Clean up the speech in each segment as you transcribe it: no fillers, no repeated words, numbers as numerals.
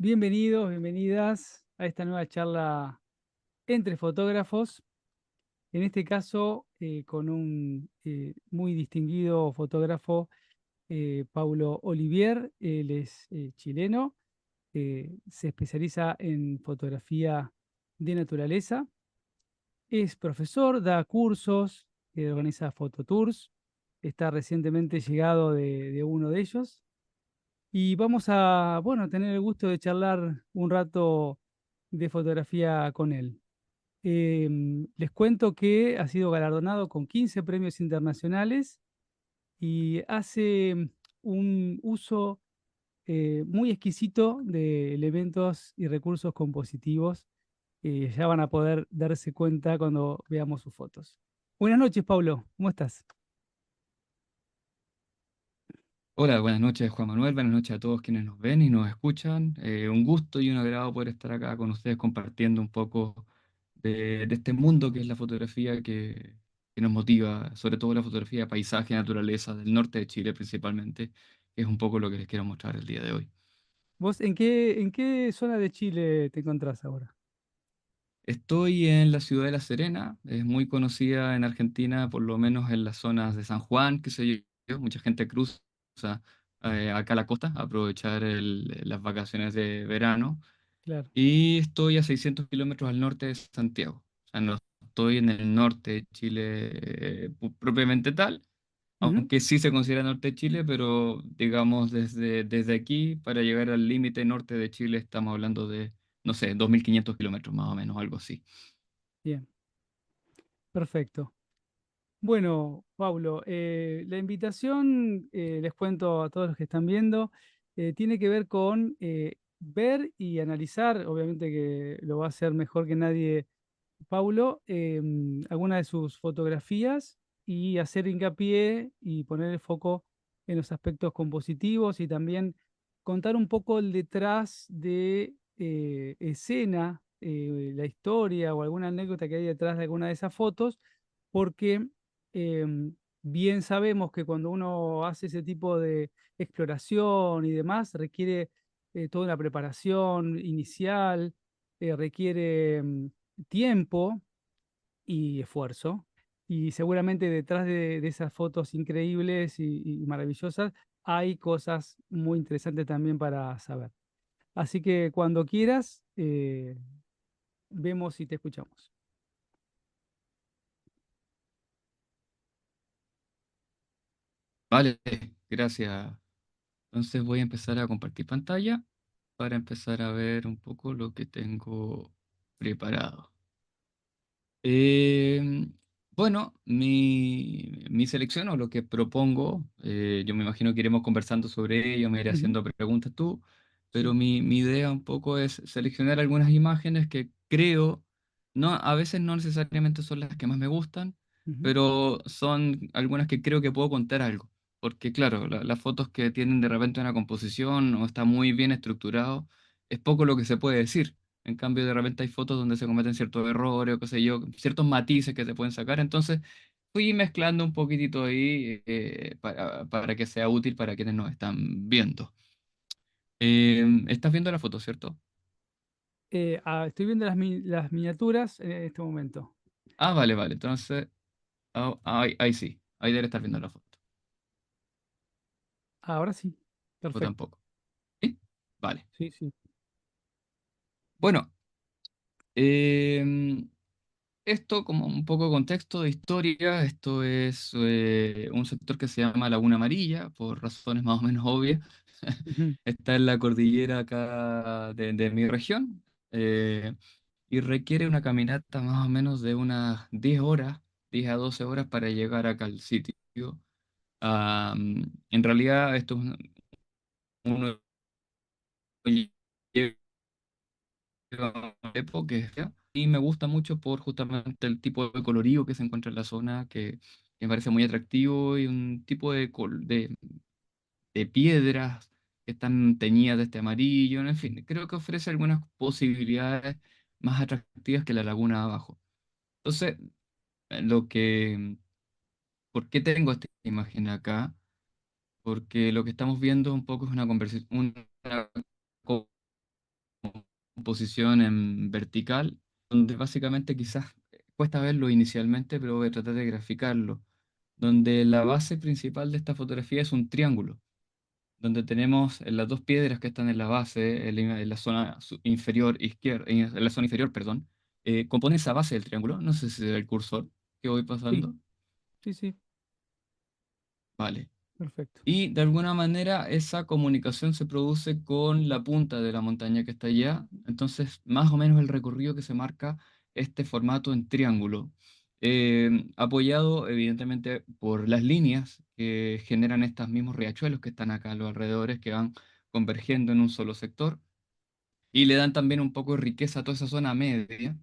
Bienvenidos, bienvenidas a esta nueva charla entre fotógrafos, en este caso con un muy distinguido fotógrafo, Paulo Olivier. Él es chileno, se especializa en fotografía de naturaleza, es profesor, da cursos, organiza fototours, está recientemente llegado de uno de ellos. Y vamos a, bueno, tener el gusto de charlar un rato de fotografía con él. Les cuento que ha sido galardonado con 15 premios internacionales y hace un uso muy exquisito de elementos y recursos compositivos. Ya van a poder darse cuenta cuando veamos sus fotos. Buenas noches, Pablo. ¿Cómo estás? Hola, buenas noches Juan Manuel, buenas noches a todos quienes nos ven y nos escuchan. Un gusto y un agrado poder estar acá con ustedes compartiendo un poco de este mundo que es la fotografía que nos motiva, sobre todo la fotografía de paisaje, naturaleza, del norte de Chile principalmente, que es un poco lo que les quiero mostrar el día de hoy. ¿Vos en qué zona de Chile te encontrás ahora? Estoy en la ciudad de La Serena, es muy conocida en Argentina, por lo menos en las zonas de San Juan, qué sé yo, mucha gente cruza acá a la costa a aprovechar las vacaciones de verano. Claro. Y estoy a 600 kilómetros al norte de Santiago. O sea, no estoy en el norte de Chile propiamente tal, Ujú. aunque sí se considera norte de Chile, pero digamos desde aquí para llegar al límite norte de Chile estamos hablando de, no sé, 2.500 kilómetros más o menos, algo así. Bien, perfecto. Bueno, Pablo, la invitación, les cuento a todos los que están viendo, tiene que ver con ver y analizar, obviamente que lo va a hacer mejor que nadie Paulo, alguna de sus fotografías y hacer hincapié y poner el foco en los aspectos compositivos y también contar un poco el detrás de escena, la historia o alguna anécdota que hay detrás de alguna de esas fotos, porque bien sabemos que cuando uno hace ese tipo de exploración y demás, requiere toda una preparación inicial, requiere tiempo y esfuerzo. Y seguramente detrás de esas fotos increíbles y maravillosas hay cosas muy interesantes también para saber. Así que cuando quieras, vemos y te escuchamos. Vale, gracias. Entonces voy a empezar a compartir pantalla para empezar a ver un poco lo que tengo preparado. Eh, bueno, mi selección o lo que propongo, yo me imagino que iremos conversando sobre ello, me iré Ujú. haciendo preguntas tú, pero Sí. mi idea un poco es seleccionar algunas imágenes que creo, no, a veces no necesariamente son las que más me gustan, Ujú. pero son algunas que creo que puedo contar algo. Porque claro, las fotos que tienen de repente una composición o está muy bien estructurado, es poco lo que se puede decir. En cambio, de repente hay fotos donde se cometen ciertos errores o qué sé yo, ciertos matices que se pueden sacar. Entonces, fui mezclando un poquitito ahí para que sea útil para quienes nos están viendo. Estás viendo la foto, ¿cierto? Estoy viendo las miniaturas en este momento. Ah, vale, vale. Entonces, ahí sí. Ahí debe estar viendo la foto. Ahora sí. O Perfecto. tampoco. ¿Sí? Vale. Sí, sí. Bueno, em, esto como un poco de contexto de historia. Esto es un sector que se llama Laguna Amarilla, por razones más o menos obvias. Ujú. Está en la cordillera acá de mi región, y requiere una caminata más o menos de unas 10 horas, 10 a 12 horas para llegar acá al sitio. En realidad esto es uno lleva un tiempo que es feo, y me gusta mucho por justamente el tipo de colorido que se encuentra en la zona, que me parece muy atractivo y un tipo de piedras que están teñidas de este amarillo, en fin, creo que ofrece algunas posibilidades más atractivas que la laguna de abajo. Entonces, lo que, ¿por qué tengo esta imagen acá? Porque lo que estamos viendo un poco es una conversación, composición en vertical, donde básicamente quizás cuesta verlo inicialmente, pero voy a tratar de graficarlo, donde la base principal de esta fotografía es un triángulo, donde tenemos las dos piedras que están en la base, en la zona inferior izquierda, en la zona inferior, perdón, compone esa base del triángulo. No sé si se ve el cursor que voy Sí, pasando. sí, sí, Vale. perfecto. Y de alguna manera esa comunicación se produce con la punta de la montaña que está allá. Entonces, más o menos el recorrido que se marca este formato en triángulo, apoyado evidentemente por las líneas que generan estos mismos riachuelos que están acá a los alrededores, que van convergiendo en un solo sector y le dan también un poco de riqueza a toda esa zona media,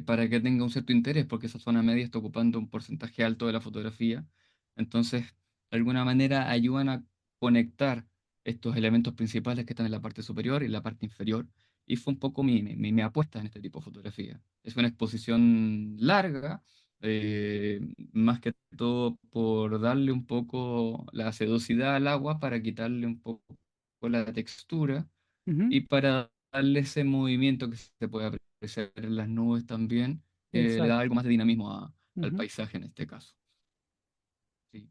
para que tenga un cierto interés, porque esa zona media está ocupando un porcentaje alto de la fotografía. Entonces, de alguna manera ayudan a conectar estos elementos principales que están en la parte superior y la parte inferior. Y fue un poco mi apuesta en este tipo de fotografía. Es una exposición larga, eh, más que todo por darle un poco la sedosidad al agua, para quitarle un poco la textura Ujú, y para darle ese movimiento que se puede apreciar en las nubes también, que le da exacto. algo más de dinamismo al Ujú, paisaje en este caso. Sí.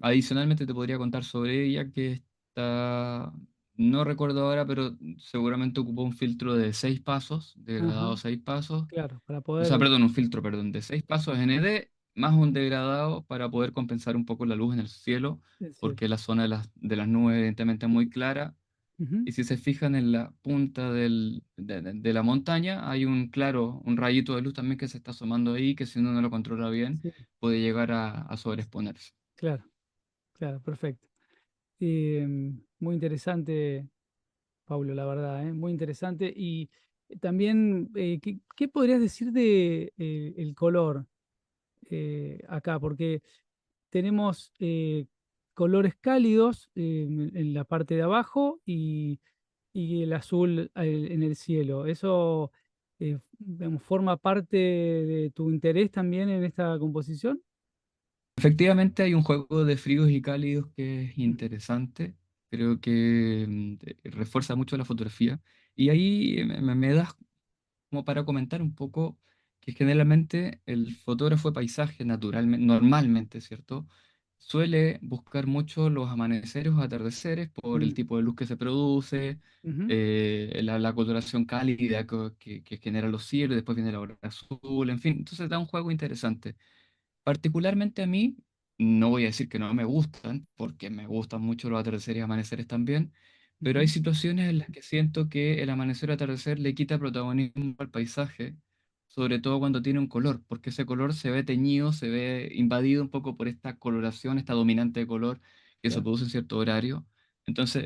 Adicionalmente te podría contar sobre ella que está, no recuerdo ahora, pero seguramente ocupó un filtro de 6 pasos, degradado ajá, 6 pasos, claro, para o sea, poder, perdón, un filtro, perdón, de 6 pasos ND más un degradado para poder compensar un poco la luz en el cielo, el cielo. porque la zona de las nubes evidentemente es muy clara. Ujú, Y si se fijan en la punta de la montaña, hay un rayito de luz también que se está asomando ahí, que si uno no lo controla bien, sí, puede llegar a sobreexponerse. claro, claro, perfecto. Muy interesante, Pablo, la verdad, ¿eh? Muy interesante. Y también, ¿qué podrías decir de el color acá? Porque tenemos colores cálidos en la parte de abajo y el azul en el cielo. ¿Eso digamos, forma parte de tu interés también en esta composición? Efectivamente, hay un juego de fríos y cálidos que es Ujú, interesante, creo que refuerza mucho la fotografía. Y ahí me das como para comentar un poco que generalmente el fotógrafo de paisaje naturalmente, normalmente, ¿cierto? Suele buscar mucho los amaneceres o atardeceres por el mm, tipo de luz que se produce, ujú, la coloración cálida que genera los cielos, después viene la hora azul, en fin, entonces da un juego interesante. Particularmente a mí, no voy a decir que no me gustan, porque me gustan mucho los atardeceres y amaneceres también, pero hay ujú, situaciones en las que siento que el amanecer o atardecer le quita protagonismo al paisaje, sobre todo cuando tiene un color, porque ese color se ve teñido, se ve invadido un poco por esta coloración, esta dominante de color que se claro, produce en cierto horario. Entonces,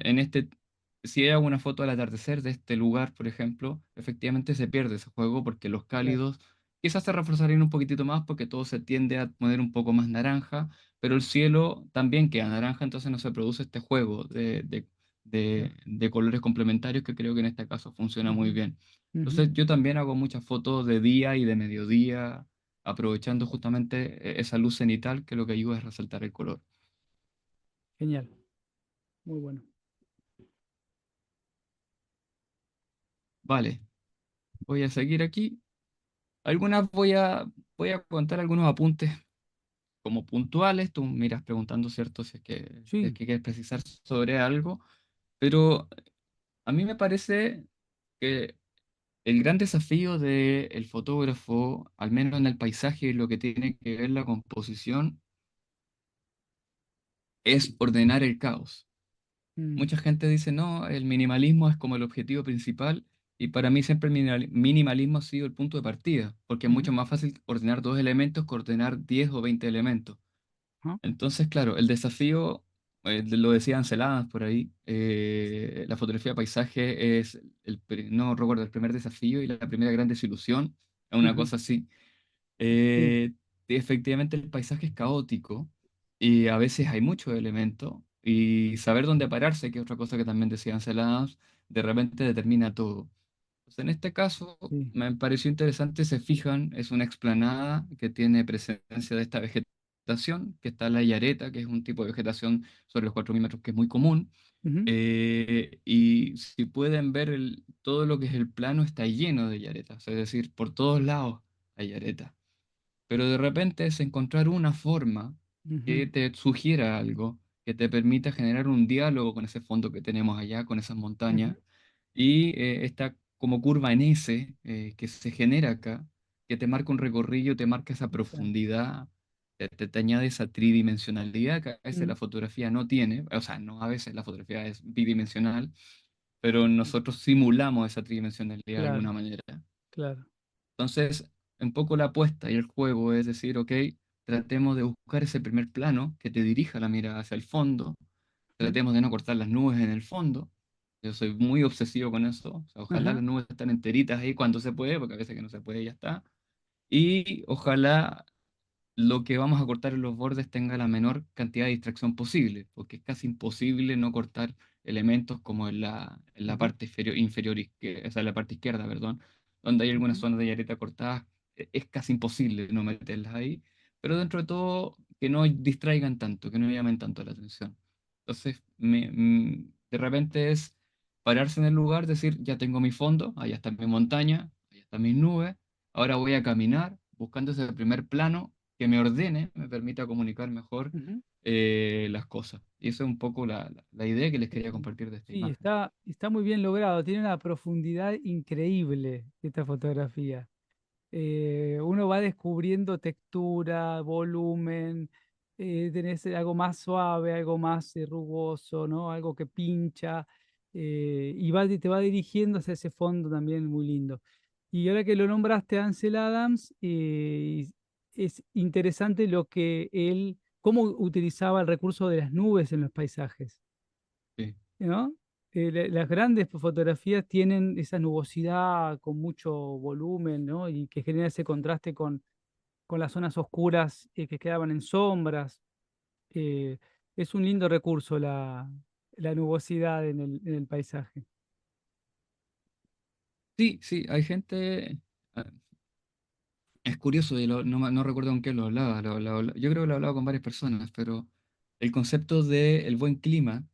si hago una foto al atardecer de este lugar, por ejemplo, efectivamente se pierde ese juego porque los claro, cálidos quizás se reforzarían un poquitito más porque todo se tiende a poner un poco más naranja, pero el cielo también queda naranja, entonces no se produce este juego claro. de colores complementarios que creo que en este caso funciona muy Ujú, bien. ujú, Entonces yo también hago muchas fotos de día y de mediodía, aprovechando justamente esa luz cenital que lo que ayuda es resaltar el color. genial, muy bueno. Vale, voy a seguir aquí. Algunas voy a contar algunos apuntes como puntuales. Tú miras preguntando, ¿cierto? Si es Sí, que quieres precisar sobre algo. Pero a mí me parece que el gran desafío del fotógrafo, al menos en el paisaje y lo que tiene que ver la composición, es ordenar el caos. mm, Mucha gente dice, no, el minimalismo es como el objetivo principal, y para mí siempre el minimalismo ha sido el punto de partida, porque es mucho ujú, más fácil ordenar 2 elementos que ordenar 10 o 20 elementos. ajá, Entonces, claro, el desafío, lo decía Ansel Adams por ahí, la fotografía de paisaje es, no recuerdo, el primer desafío y la primera gran desilusión, es una ujú, cosa así. sí, Eh, Efectivamente el paisaje es caótico y a veces hay muchos elementos, y saber dónde pararse, que es otra cosa que también decía Ansel Adams, de repente determina todo. Pues en este caso sí, me pareció interesante, se fijan, es una explanada que tiene presencia de esta vegetación vegetación, que está la yareta, que es un tipo de vegetación sobre los 4.000 metros que es muy común. Ujú, Y si pueden ver todo lo que es el plano está lleno de yaretas, es decir, por todos lados hay yaretas. Pero de repente es encontrar una forma ujú, que te sugiera algo, que te permita generar un diálogo con ese fondo que tenemos allá, con esas ujú. montañas, y esta como curva en S que se genera acá, que te marca un recorrido, te marca esa Exacto. profundidad, te añade esa tridimensionalidad que a veces Mm, la fotografía no tiene, o sea, no a veces la fotografía es bidimensional, pero mm, nosotros simulamos esa tridimensionalidad de claro, alguna manera. claro. Entonces, un poco la apuesta y el juego es decir, ok, tratemos de buscar ese primer plano que te dirija la mirada hacia el fondo, Ujú, tratemos de no cortar las nubes en el fondo. Yo soy muy obsesivo con eso. O sea, ojalá ajá, las nubes estén enteritas ahí cuando se puede, porque a veces que no se puede y ya está. Y ojalá lo que vamos a cortar en los bordes tenga la menor cantidad de distracción posible, porque es casi imposible no cortar elementos como en la ujú, parte inferior, o sea, en la parte izquierda, perdón, donde hay algunas ujú, zonas de yareta cortadas, es casi imposible no meterlas ahí, pero dentro de todo que no distraigan tanto, que no llamen tanto la atención. Entonces, de repente es pararse en el lugar, decir, ya tengo mi fondo, allá está mi montaña, allá están mis nubes, ahora voy a caminar buscando ese primer plano que me ordene, me permita comunicar mejor ujú. las cosas. Y eso es un poco la idea que les quería compartir de esta Sí, imagen. está muy bien logrado, tiene una profundidad increíble esta fotografía. Uno va descubriendo textura, volumen, tenés algo más suave, algo más rugoso, ¿no? Algo que pincha, y te va dirigiendo hacia ese fondo también muy lindo. Y ahora que lo nombraste a Ansel Adams, es interesante lo que él, cómo utilizaba el recurso de las nubes en los paisajes, Sí, ¿no? Las grandes fotografías tienen esa nubosidad con mucho volumen, ¿no? Y que genera ese contraste con las zonas oscuras que quedaban en sombras. Eh, es un lindo recurso la nubosidad en el paisaje. sí, sí, hay gente. ah, Es curioso, y no recuerdo con quién lo hablaba. Yo creo que lo hablaba con varias personas, pero el concepto de el buen clima,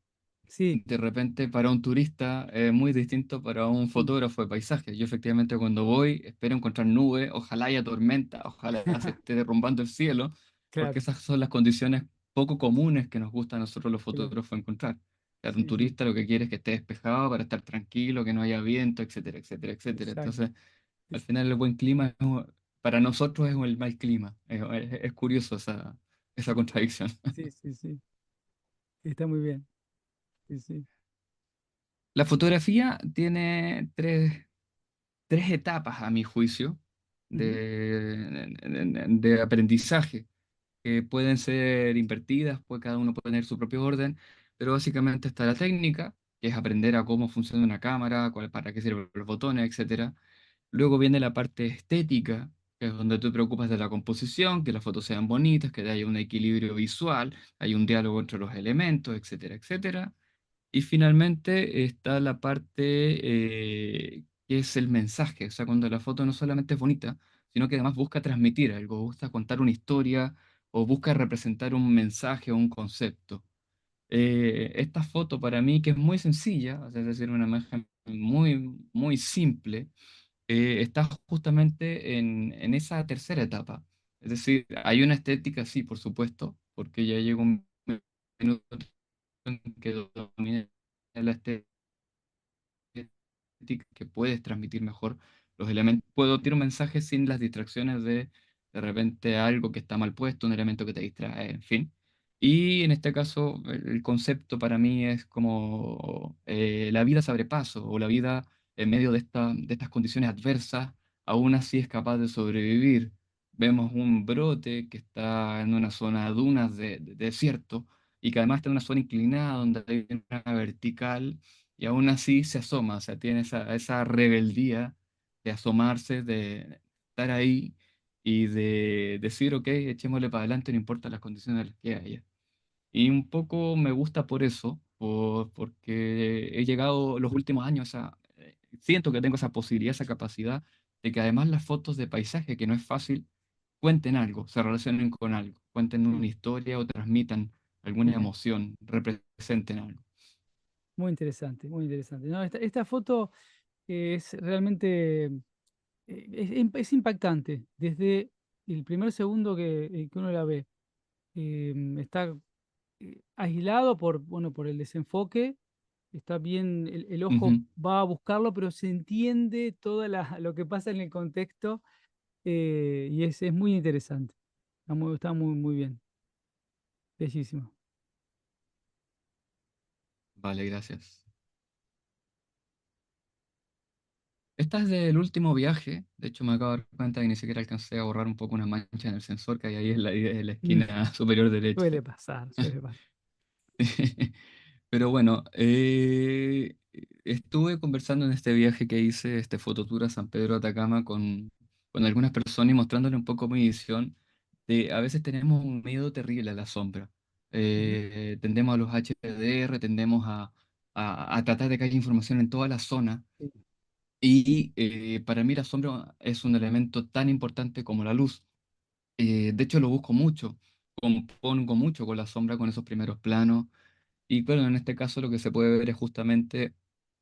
Sí, de repente para un turista es muy distinto para un mm, fotógrafo de paisaje. Yo efectivamente cuando voy espero encontrar nubes, ojalá haya tormenta, ojalá se esté derrumbando el cielo, porque claro, esas son las condiciones poco comunes que nos gusta a nosotros los claro. fotógrafos encontrar. O sea, un Sí, sí, turista lo que quiere es que esté despejado para estar tranquilo, que no haya viento, etcétera, etcétera, etcétera. exacto. Entonces, al Es- final el buen clima para nosotros es el mal clima. Es curioso esa contradicción. sí, sí, sí. Está muy bien. Sí, sí. La fotografía tiene tres etapas, a mi juicio, Ujú, de aprendizaje, que pueden ser invertidas, pues cada uno puede tener su propio orden, pero básicamente está la técnica, que es aprender a cómo funciona una cámara, para qué sirven los botones, etcétera. Luego viene la parte estética, que es donde tú te preocupas de la composición, que las fotos sean bonitas, que haya un equilibrio visual, hay un diálogo entre los elementos, etcétera, etcétera. Y finalmente está la parte que es el mensaje, o sea, cuando la foto no solamente es bonita, sino que además busca transmitir algo, busca contar una historia o busca representar un mensaje o un concepto. Esta foto para mí, que es muy sencilla, o sea, es decir, una imagen muy, muy simple, está justamente en esa tercera etapa. Es decir, hay una estética, sí, por supuesto, porque ya llegó un minuto en que domina la estética que puedes transmitir mejor los elementos. Puedo tirar un mensaje sin las distracciones de repente algo que está mal puesto, un elemento que te distrae, en fin. Y en este caso, el concepto para mí es como la vida se abre paso o la vida en medio de estas condiciones adversas, aún así es capaz de sobrevivir. Vemos un brote que está en una zona de dunas de desierto y que además está en una zona inclinada donde hay una vertical y aún así se asoma, o sea, tiene esa rebeldía de asomarse, de estar ahí y de decir, ok, echémosle para adelante, no importa las condiciones en las que haya. Y un poco me gusta por eso, porque he llegado los últimos años siento que tengo esa posibilidad, esa capacidad de que además las fotos de paisaje, que no es fácil, cuenten algo, se relacionen con algo, cuenten una Sí, historia o transmitan alguna bien. emoción, representen algo. Muy interesante, muy interesante. No, esta foto es realmente es impactante desde el primer segundo que uno la ve. Está aislado por, bueno, por el desenfoque, está bien, el ojo Ujú. va a buscarlo, pero se entiende todo lo que pasa en el contexto y es muy interesante. Está muy, muy bien, bellísimo. Vale, gracias. Esta es del último viaje. De hecho, me acabo de dar cuenta que ni siquiera alcancé a borrar un poco una mancha en el sensor que hay ahí en la Mm, esquina superior suele derecha. pasar, suele pasar. Pero bueno, estuve conversando en este viaje que hice, este fototour a San Pedro de Atacama, con algunas personas y mostrándole un poco mi visión de a veces tenemos un miedo terrible a la sombra. Ujú, Tendemos a los HDR, tendemos a tratar de que haya información en toda la zona. sí, Y para mí la sombra es un elemento tan importante como la luz. De hecho, lo busco mucho, compongo mucho con la sombra, con esos primeros planos. Y claro, en este caso lo que se puede ver es justamente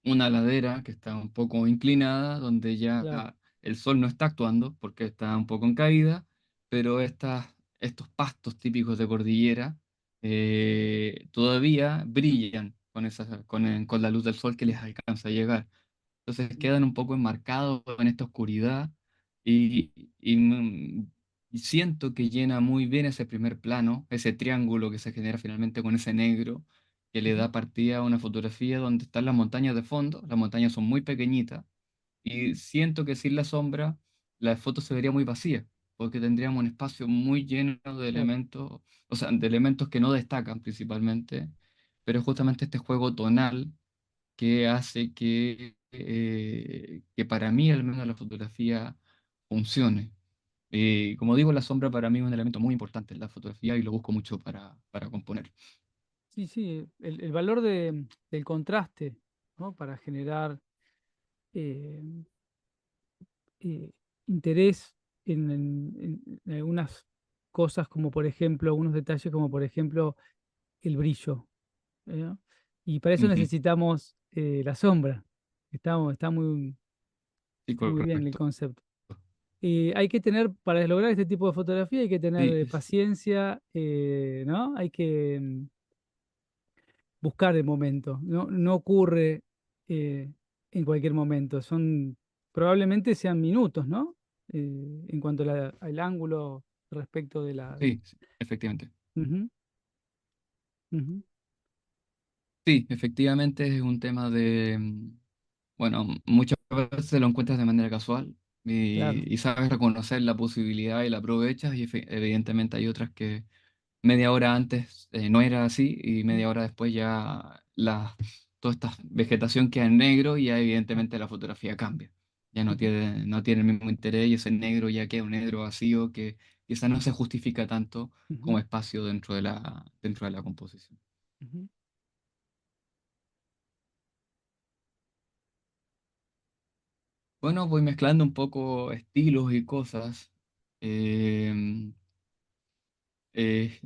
una ladera que está un poco inclinada, donde ya claro. el sol no está actuando porque está un poco en caída, pero estos pastos típicos de cordillera todavía brillan con la luz del sol que les alcanza a llegar. Entonces Ujú, quedan un poco enmarcados en esta oscuridad y, y siento que llena muy bien ese primer plano, ese triángulo que se genera finalmente con ese negro, que le ujú, da partida a una fotografía donde están las montañas de fondo, las montañas son muy pequeñitas y siento que sin la sombra la foto se vería muy vacía, porque tendríamos un espacio muy lleno de claro. elementos, o sea, de elementos que no destacan principalmente, pero justamente este juego tonal que hace que para mí al menos la fotografía funcione. Como digo, la sombra para mí es un elemento muy importante en la fotografía y lo busco mucho para componer. Sí, sí, el valor del contraste, ¿no? Para generar eh, eh, interés en algunas cosas, como por ejemplo, algunos detalles, como por ejemplo el brillo, ¿no? Y para eso Ujú. necesitamos la sombra. Está muy, Sí, muy bien el correcto. concepto. Hay que tener, para lograr este tipo de fotografía, hay que tener Sí, paciencia, ¿no? Hay que buscar el momento. No, no ocurre en cualquier momento. Probablemente sean minutos, ¿no? En cuanto a al ángulo respecto de la. sí, sí, efectivamente. Ujú, ujú, Sí, efectivamente es un tema de, bueno, muchas veces lo encuentras de manera casual claro. y sabes reconocer la posibilidad y la aprovechas y evidentemente hay otras que media hora antes no era así y Mm, media hora después ya toda esta vegetación queda en negro y ya ah, evidentemente la fotografía cambia. Ya ujú, no tiene el mismo interés y ese negro ya queda un negro vacío que quizás no se justifica tanto como ujú, espacio dentro de la composición. ujú. Bueno, voy mezclando un poco estilos y cosas. Em,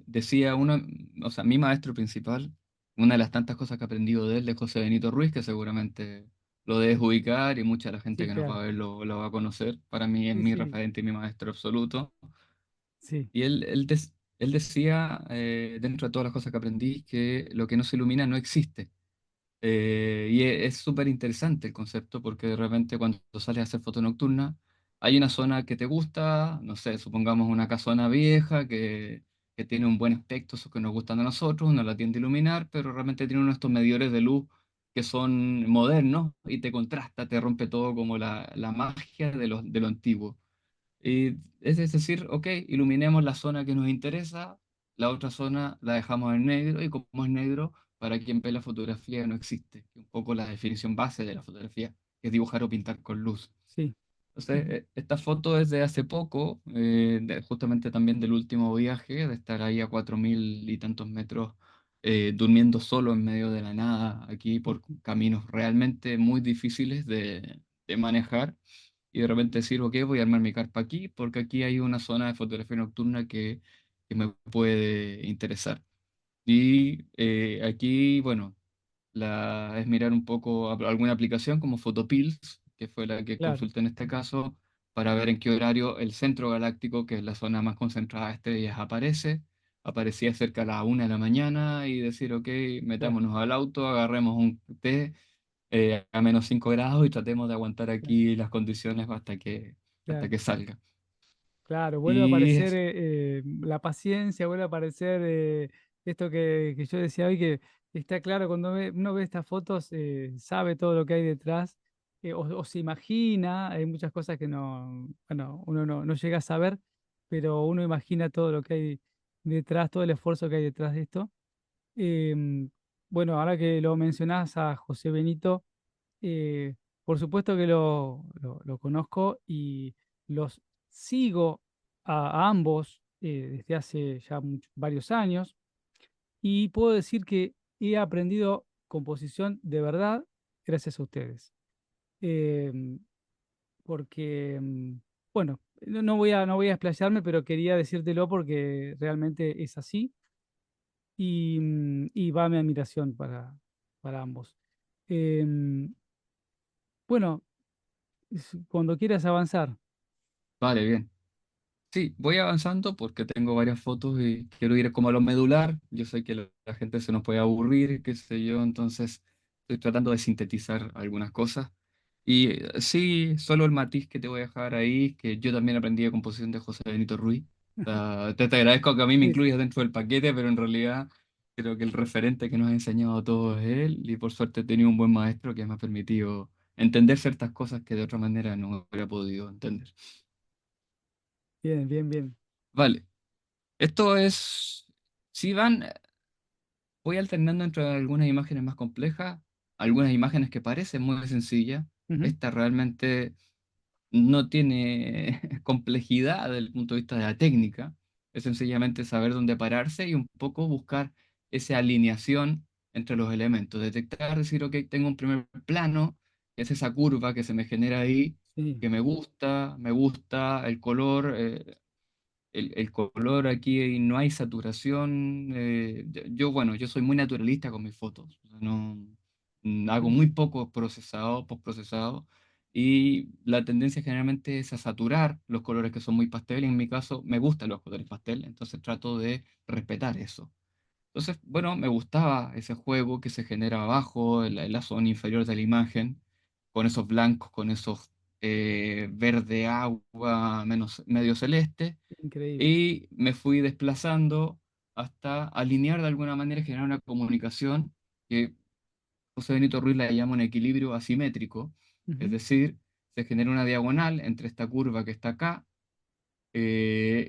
decía uno, o sea, mi maestro principal, una de las tantas cosas que he aprendido de él es José Benito Ruiz, que seguramente lo debes ubicar y mucha de la gente Sí, que nos va claro. a ver lo va a conocer. Para mí es Sí, mi sí, referente y mi maestro absoluto. sí, Y él decía, dentro de todas las cosas que aprendí, que lo que no se ilumina no existe. Es súper interesante el concepto porque de repente cuando sales a hacer foto nocturna, hay una zona que te gusta, no sé, supongamos una casona vieja que tiene un buen aspecto, eso que nos gustan a nosotros, uno la tiende a iluminar, pero realmente tiene uno de estos medidores de luz que son modernos y te contrasta, te rompe todo como la magia de lo antiguo. Y es decir, ok, iluminemos la zona que nos interesa, la otra zona la dejamos en negro y como es negro, para quien ve la fotografía no existe, que es un poco la definición base de la fotografía, que es dibujar o pintar con luz. sí. Entonces, Ujú, esta foto es de hace poco, justamente también del último viaje, de estar ahí a 4000 y tantos metros, durmiendo solo en medio de la nada, aquí por ujú, caminos realmente muy difíciles de manejar y de repente decir, ok, voy a armar mi carpa aquí porque aquí hay una zona de fotografía nocturna que me puede interesar. Y aquí, bueno, es mirar un poco alguna aplicación como Photopills, que fue la que Claro, consulté en este caso, para ver en qué horario el centro galáctico, que es la zona más concentrada de estrellas, aparece. Aparecía cerca a la 1 de la mañana y decir, ok, claro, metámonos al auto, agarremos un té a -5 grados y tratemos de aguantar claro, aquí las condiciones hasta claro. que salga. Claro, vuelve a Y aparecer la paciencia, vuelve a aparecer esto que yo decía hoy, que está claro, cuando uno ve estas fotos, sabe todo lo que hay detrás, o se imagina, hay muchas cosas que no, bueno, uno no llega a saber, pero uno imagina todo lo que hay detrás, todo el esfuerzo que hay detrás de esto. Em, bueno, ahora que lo mencionás a José Benito, eh, por supuesto que lo conozco y los sigo a ambos desde hace ya varios años y puedo decir que he aprendido composición de verdad gracias a ustedes. Em, porque, bueno, no voy a explayarme, pero quería decírtelo porque realmente es así y va mi admiración para ambos. Em, bueno, cuando quieras avanzar. vale, bien. Sí, voy avanzando porque tengo varias fotos y quiero ir como a lo medular. Yo sé que la gente se nos puede aburrir, qué sé yo, entonces estoy tratando de sintetizar algunas cosas. Y sí, solo el matiz que te voy a dejar ahí, que yo también aprendí de composición de José Benito Ruiz. Te agradezco que a mí me Sí, sí. incluyas dentro del paquete, pero en realidad creo que el referente que nos ha enseñado a todos es él y por suerte he tenido un buen maestro que me ha permitido entender ciertas cosas que de otra manera no hubiera podido entender. Bien, bien, bien. Vale. Esto es, si van, voy alternando entre algunas imágenes más complejas, algunas imágenes que parecen muy sencillas. Ujú. Esta realmente no tiene complejidad desde el punto de vista de la técnica. Es sencillamente saber dónde pararse y un poco buscar esa alineación entre los elementos. Detectar, decir, ok, tengo un primer plano, que es esa curva que se me genera ahí, Sí, que me gusta el color. El color aquí no hay saturación. Bueno, yo soy muy naturalista con mis fotos. O sea, no, hago ujú, muy poco procesado, postprocesado. Y la tendencia generalmente es a saturar los colores que son muy pastel. Y en mi caso, me gustan los colores pastel, entonces trato de respetar eso. Entonces, bueno, me gustaba ese juego que se genera abajo, en la zona inferior de la imagen, con esos blancos, con esos verde agua, medio celeste increíble. y me fui desplazando hasta alinear de alguna manera y generar una comunicación que José Benito Ruiz la llama un equilibrio asimétrico, es Ujú, decir, se genera una diagonal entre esta curva que está acá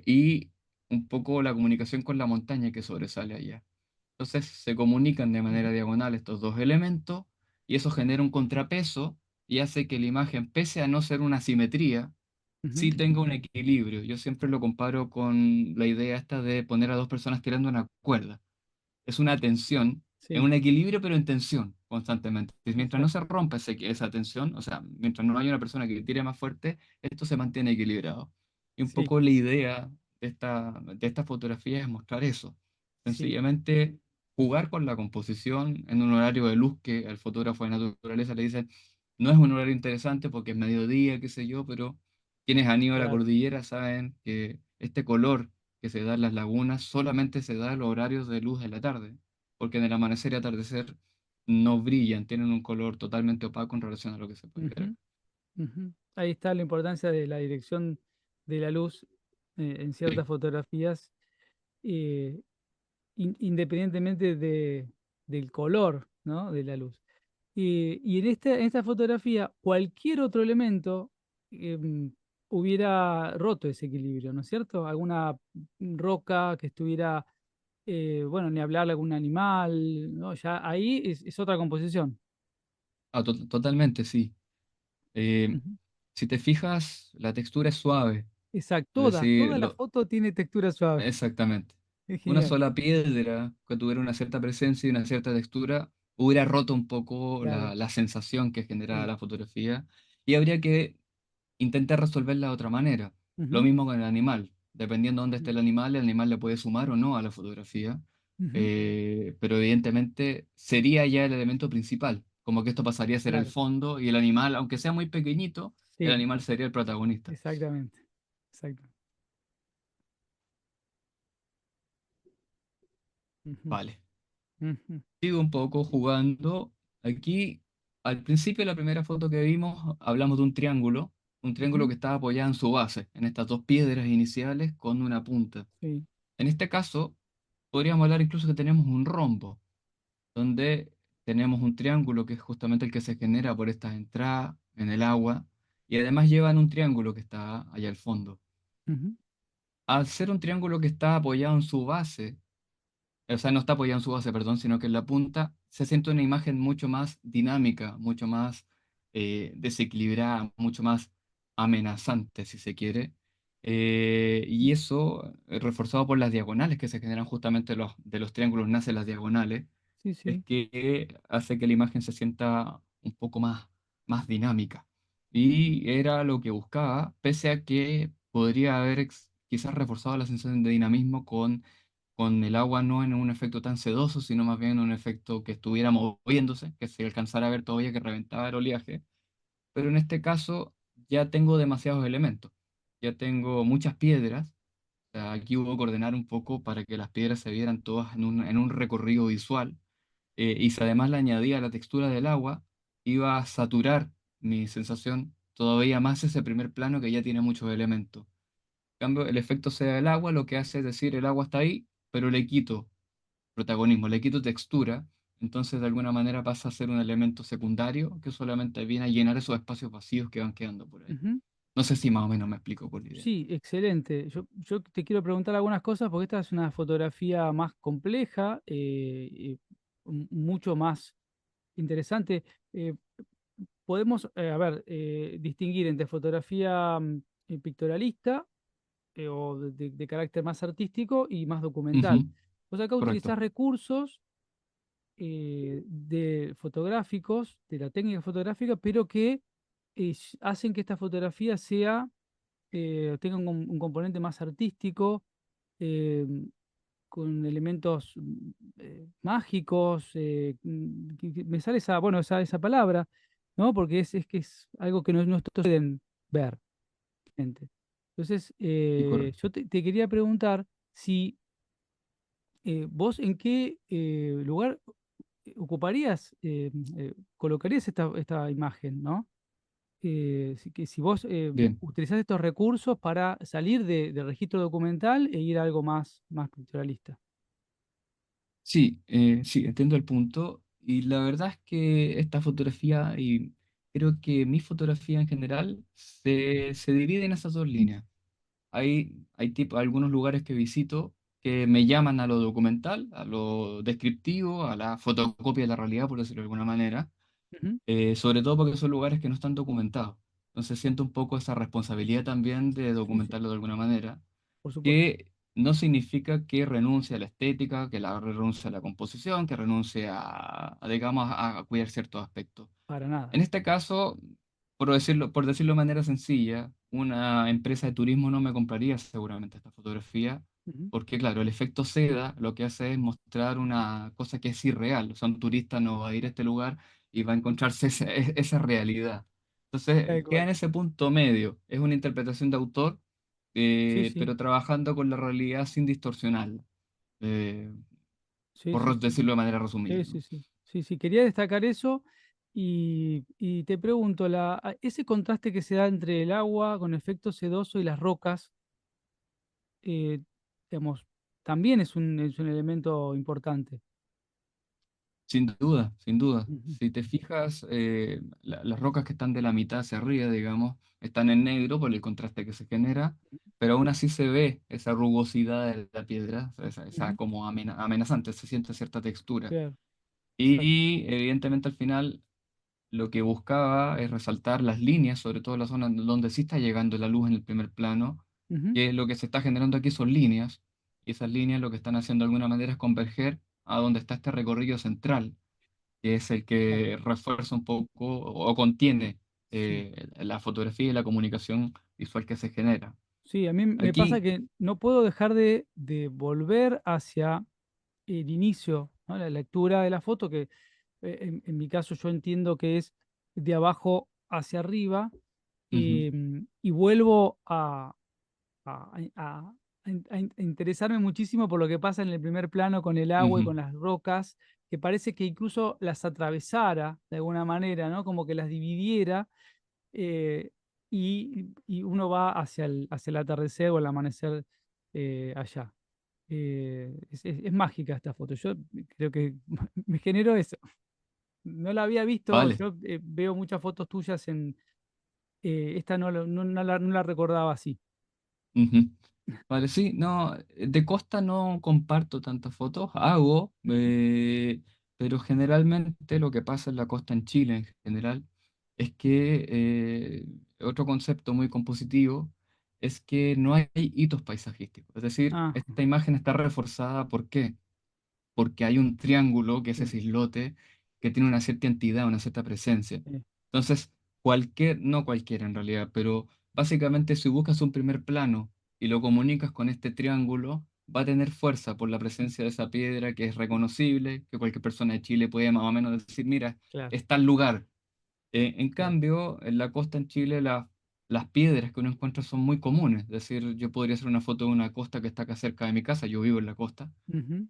y un poco la comunicación con la montaña que sobresale allá. Entonces se comunican de ujú, manera diagonal estos dos elementos y eso genera un contrapeso y hace que la imagen, pese a no ser una simetría, ujú. sí tenga un equilibrio. Yo siempre lo comparo con la idea esta de poner a dos personas tirando una cuerda. Es una tensión, es Sí, un equilibrio, pero en tensión constantemente. Y mientras no se exacto. rompa esa tensión, o sea, mientras no haya una persona que tire más fuerte, esto se mantiene equilibrado. Y un Sí, poco la idea de esta fotografía es mostrar eso. sí, Sencillamente jugar con la composición en un horario de luz que al fotógrafo de naturaleza le dicen, no es un horario interesante porque es mediodía, qué sé yo, pero quienes han ido a la claro. cordillera saben que este color que se da en las lagunas solamente se da en los horarios de luz de la tarde, porque en el amanecer y atardecer no brillan, tienen un color totalmente opaco en relación a lo que se puede ver Ujú, acá. ujú. Ahí está la importancia de la dirección de la luz en Sí, ciertas fotografías, eh, independientemente del color, ¿no? De la luz. Y en esta fotografía, cualquier otro elemento hubiera roto ese equilibrio, ¿no es cierto? Alguna roca que estuviera, bueno, ni hablar de algún animal, ¿no? Ya ahí es otra composición. totalmente, sí. Eh, Ujú. si te fijas, la textura es suave, Exacto, es decir, toda la foto tiene textura suave. exactamente. Es Una genial, sola piedra que tuviera una cierta presencia y una cierta textura hubiera roto un poco claro, la sensación que genera sí, la fotografía y habría que intenté resolverla de otra manera. Lo Ujú, mismo con el animal. Dependiendo de dónde esté ujú, el animal le puede sumar o no a la fotografía. ujú, Pero evidentemente sería ya el elemento principal. Como que esto pasaría a ser el claro, fondo y el animal, aunque sea muy pequeñito, el sí, animal sería el protagonista. exactamente. Exacto. Ujú, Vale. ujú, Sigo un poco jugando. Aquí, al principio, la primera foto que vimos, hablamos de un triángulo ujú, que estaba apoyado en su base, en estas dos piedras iniciales con una punta. sí, En este caso, podríamos hablar incluso que tenemos un rombo, donde tenemos un triángulo que es justamente el que se genera por estas entradas en el agua, y además llevan un triángulo que está allá al fondo. ujú, Al ser un triángulo que está apoyado en su base, o sea, no está apoyado en su base, perdón, sino que en la punta se siente una imagen mucho más dinámica, mucho más desequilibrada, mucho más amenazante, si se quiere. Y eso, reforzado por las diagonales que se generan justamente de los triángulos, nacen las diagonales, sí, es sí. que hace que la imagen se sienta un poco más dinámica. Y era lo que buscaba, pese a que podría haber quizás reforzado la sensación de dinamismo con el agua no en un efecto tan sedoso, sino más bien en un efecto que estuviera moviéndose, que se alcanzara a ver todavía que reventaba el oleaje. Pero en este caso ya tengo demasiados elementos, ya tengo muchas piedras. O sea, aquí hubo que ordenar un poco para que las piedras se vieran todas en un recorrido visual. Y si además le añadía la textura del agua, iba a saturar mi sensación todavía más ese primer plano que ya tiene muchos elementos. En cambio, el efecto sea del agua, lo que hace es decir, el agua está ahí, pero le quito protagonismo, le quito textura, entonces de alguna manera pasa a ser un elemento secundario que solamente viene a llenar esos espacios vacíos que van quedando por ahí. Ujú. No sé si más o menos me explico por la idea. Sí, excelente. Yo te quiero preguntar algunas cosas porque esta es una fotografía más compleja, mucho más interesante. Eh, Podemos, a ver, distinguir entre fotografía pictorialista o de carácter más artístico y más documental. Ujú, Pues acá correcto, utilizás recursos de fotográficos, de la técnica fotográfica, pero que hacen que esta fotografía sea, tenga un componente más artístico, eh, con elementos mágicos. Me sale esa, bueno, esa palabra, ¿no? Porque es que es algo que no todos pueden ver, gente. Entonces, sí, correcto. yo te quería preguntar si vos en qué lugar ocuparías, colocarías esta imagen, ¿no? Que si vos Bien. utilizás estos recursos para salir del registro documental e ir a algo más pictorialista. Sí, sí, entiendo el punto. Y la verdad es que esta fotografía, y creo que mi fotografía en general, se divide en esas dos líneas. Hay algunos lugares que visito que me llaman a lo documental, a lo descriptivo, a la fotocopia de la realidad, por decirlo de alguna manera, Ujú, sobre todo porque son lugares que no están documentados. Entonces siento un poco esa responsabilidad también de sí, sí, documentarlo de alguna manera, por supuesto. que no significa que renuncie a la estética, que renuncie a la composición, que renuncie digamos, a cuidar ciertos aspectos. Para nada. En este caso, por decirlo de manera sencilla, una empresa de turismo no me compraría seguramente esta fotografía, Ujú, porque claro, el efecto seda lo que hace es mostrar una cosa que es irreal. O sea, un turista no va a ir a este lugar y va a encontrarse esa realidad. Entonces, tal queda cual. en ese punto medio. Es una interpretación de autor, Sí, sí, pero trabajando con la realidad sin distorsionarla, eh, sí, sí, por sí. decirlo de manera Sí, resumida, sí, ¿no? sí. Sí, sí, quería destacar eso y te pregunto, ese contraste que se da entre el agua con efecto sedoso y las rocas, eh, digamos, también es un elemento importante. Sin duda, sin duda. Ujú, Si te fijas, las rocas que están de la mitad hacia arriba, digamos, están en negro por el contraste que se genera, pero aún así se ve esa rugosidad de la piedra, o sea, esa ujú, como amenazante, se siente cierta textura. claro, exacto. Y evidentemente al final lo que buscaba es resaltar las líneas, sobre todo la zona donde sí está llegando la luz en el primer plano, Ujú, que lo que se está generando aquí son líneas, y esas líneas lo que están haciendo de alguna manera es converger a donde está este recorrido central que es el claro, que refuerza un poco o contiene Sí, la fotografía y la comunicación visual que se genera. sí, a mí me pasa Aquí, que no puedo dejar de volver hacia el inicio, ¿no? La lectura de la foto, que en mi caso yo entiendo que es de abajo hacia arriba, ujú, y vuelvo a interesarme muchísimo por lo que pasa en el primer plano con el agua y ujú, con las rocas, que parece que incluso las atravesara de alguna manera, ¿no? Como que las dividiera, y uno va hacia el atardecer o el amanecer allá. Es mágica esta foto. Yo creo que me generó eso. No la había visto, vale. yo veo muchas fotos tuyas en... esta no la recordaba así. Ujú. Vale, sí, no, de costa no comparto tantas fotos, hago, Ujú. pero generalmente lo que pasa en la costa en Chile en general es que otro concepto muy compositivo es que no hay hitos paisajísticos. Es decir, Ah, esta imagen está reforzada, ¿por qué? Porque hay un triángulo, que es sí, ese islote, que tiene una cierta entidad, una cierta presencia. sí, Entonces, no cualquiera en realidad, pero básicamente si buscas un primer plano y lo comunicas con este triángulo, va a tener fuerza por la presencia de esa piedra que es reconocible, que cualquier persona de Chile puede más o menos decir, mira, claro, está el lugar. En claro. cambio, en la costa en Chile, las piedras que uno encuentra son muy comunes. Es decir, yo podría hacer una foto de una costa que está acá cerca de mi casa, yo vivo en la costa Ujú.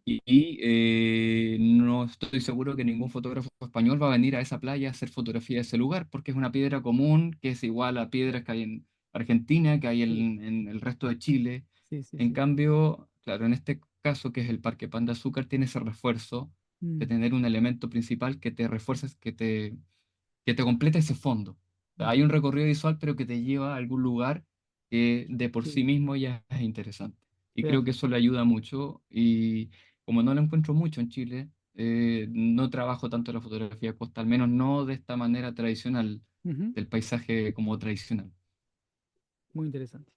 no estoy seguro que ningún fotógrafo español va a venir a esa playa a hacer fotografía de ese lugar, porque es una piedra común que es igual a piedras que hay en Argentina, que hay Sí, en el resto de Chile. sí, sí, En sí. cambio, claro, en este caso, que es el Parque Pan de Azúcar, tiene ese refuerzo de Mm, tener un elemento principal que te refuerza, que te completa ese fondo. O sea, hay un ujú. recorrido visual, pero que te lleva a algún lugar que de por sí Sí, mismo ya es interesante. Y creo que perfecto. eso le ayuda mucho. Y como no lo encuentro mucho en Chile, no trabajo tanto la fotografía costa, al menos no de esta manera tradicional, Ujú. del paisaje como tradicional. Muy interesante.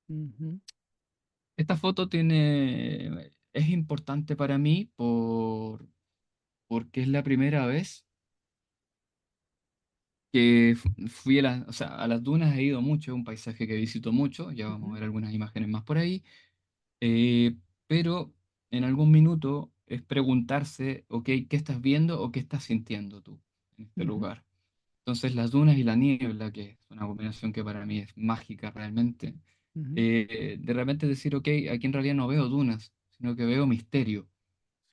Ujú, Esta foto es importante para mí porque es la primera vez que fui o sea, a las dunas he ido mucho, es un paisaje que visito mucho, ya vamos a ujú, ver algunas imágenes más por ahí, eh, pero en algún minuto es preguntarse, ok, ¿qué estás viendo o qué estás sintiendo tú en este ujú, lugar? Entonces las dunas y la niebla, que es una combinación que para mí es mágica realmente, ujú. de repente decir, ok, aquí en realidad no veo dunas, sino que veo misterio,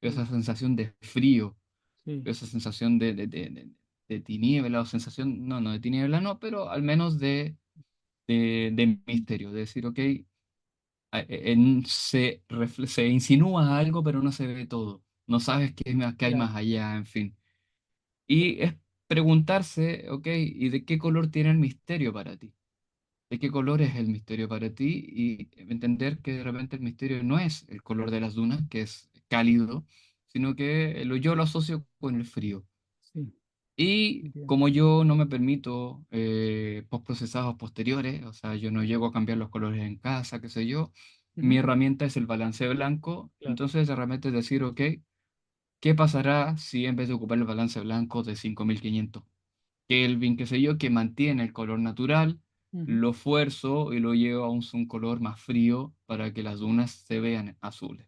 veo Sí, esa sensación de frío, sí, esa sensación de tiniebla o sensación, no, no de tiniebla, no, pero al menos de misterio, de decir, ok, se insinúa algo, pero no se ve todo, no sabes qué hay claro, más allá, en fin. Y es preguntarse, ok, ¿y de qué color tiene el misterio para ti? ¿De qué color es el misterio para ti? Y entender que de repente el misterio no es el color de las dunas, que es cálido, sino que yo lo asocio con el frío. sí, Y entiendo. como yo no me permito postprocesados posteriores, o sea, yo no llego a cambiar los colores en casa, qué sé yo, mi Ujú, herramienta es el balance blanco. claro, Entonces, de repente es decir, ok, ¿qué pasará si en vez de ocupar el balance blanco de 5500 Kelvin, qué sé yo, que mantiene el color natural, ujú, lo fuerzo y lo llevo a un color más frío para que las dunas se vean azules?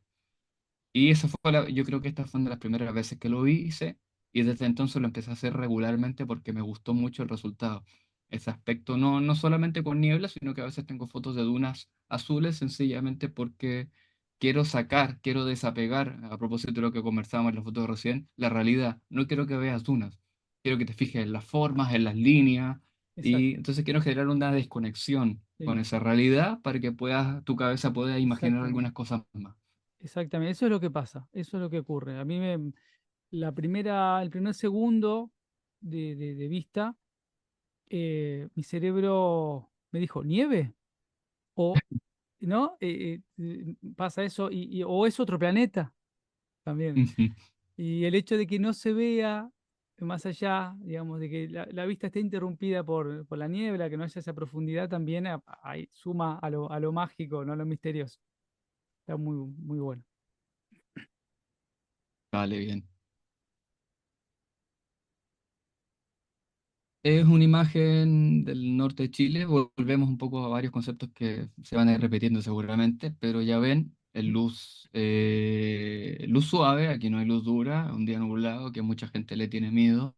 Y eso fue, yo creo que esta fue una de las primeras veces que lo hice y desde entonces lo empecé a hacer regularmente porque me gustó mucho el resultado. Ese aspecto, no solamente con niebla, sino que a veces tengo fotos de dunas azules sencillamente porque quiero desapegar, a propósito de lo que conversábamos en la foto de recién, la realidad. No quiero que veas dunas, quiero que te fijes en las formas, en las líneas, y exacto, entonces quiero generar una desconexión con sí, esa realidad para que tu cabeza pueda imaginar exactamente, algunas cosas más. exactamente. Eso es lo que pasa, eso es lo que ocurre. El primer segundo de vista, mi cerebro me dijo, ¿nieve? O, ¿no? Pasa eso, o es otro planeta también. Ujú. Y el hecho de que no se vea más allá, digamos, de que la vista esté interrumpida por la niebla, que no haya esa profundidad, también ahí suma a lo mágico, no a lo misterioso. Está muy, muy bueno. Vale, bien. Es una imagen del norte de Chile. Volvemos un poco a varios conceptos que se van a ir repitiendo seguramente, pero ya ven, luz suave, aquí no hay luz dura, un día nublado que mucha gente le tiene miedo.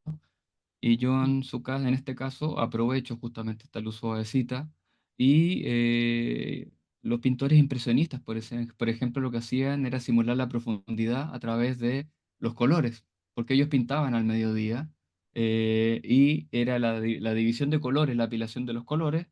Y yo Mm, en este caso aprovecho justamente esta luz suavecita y los pintores impresionistas, por ejemplo, lo que hacían era simular la profundidad a través de los colores, porque ellos pintaban al mediodía y era la división de colores, la apilación de los colores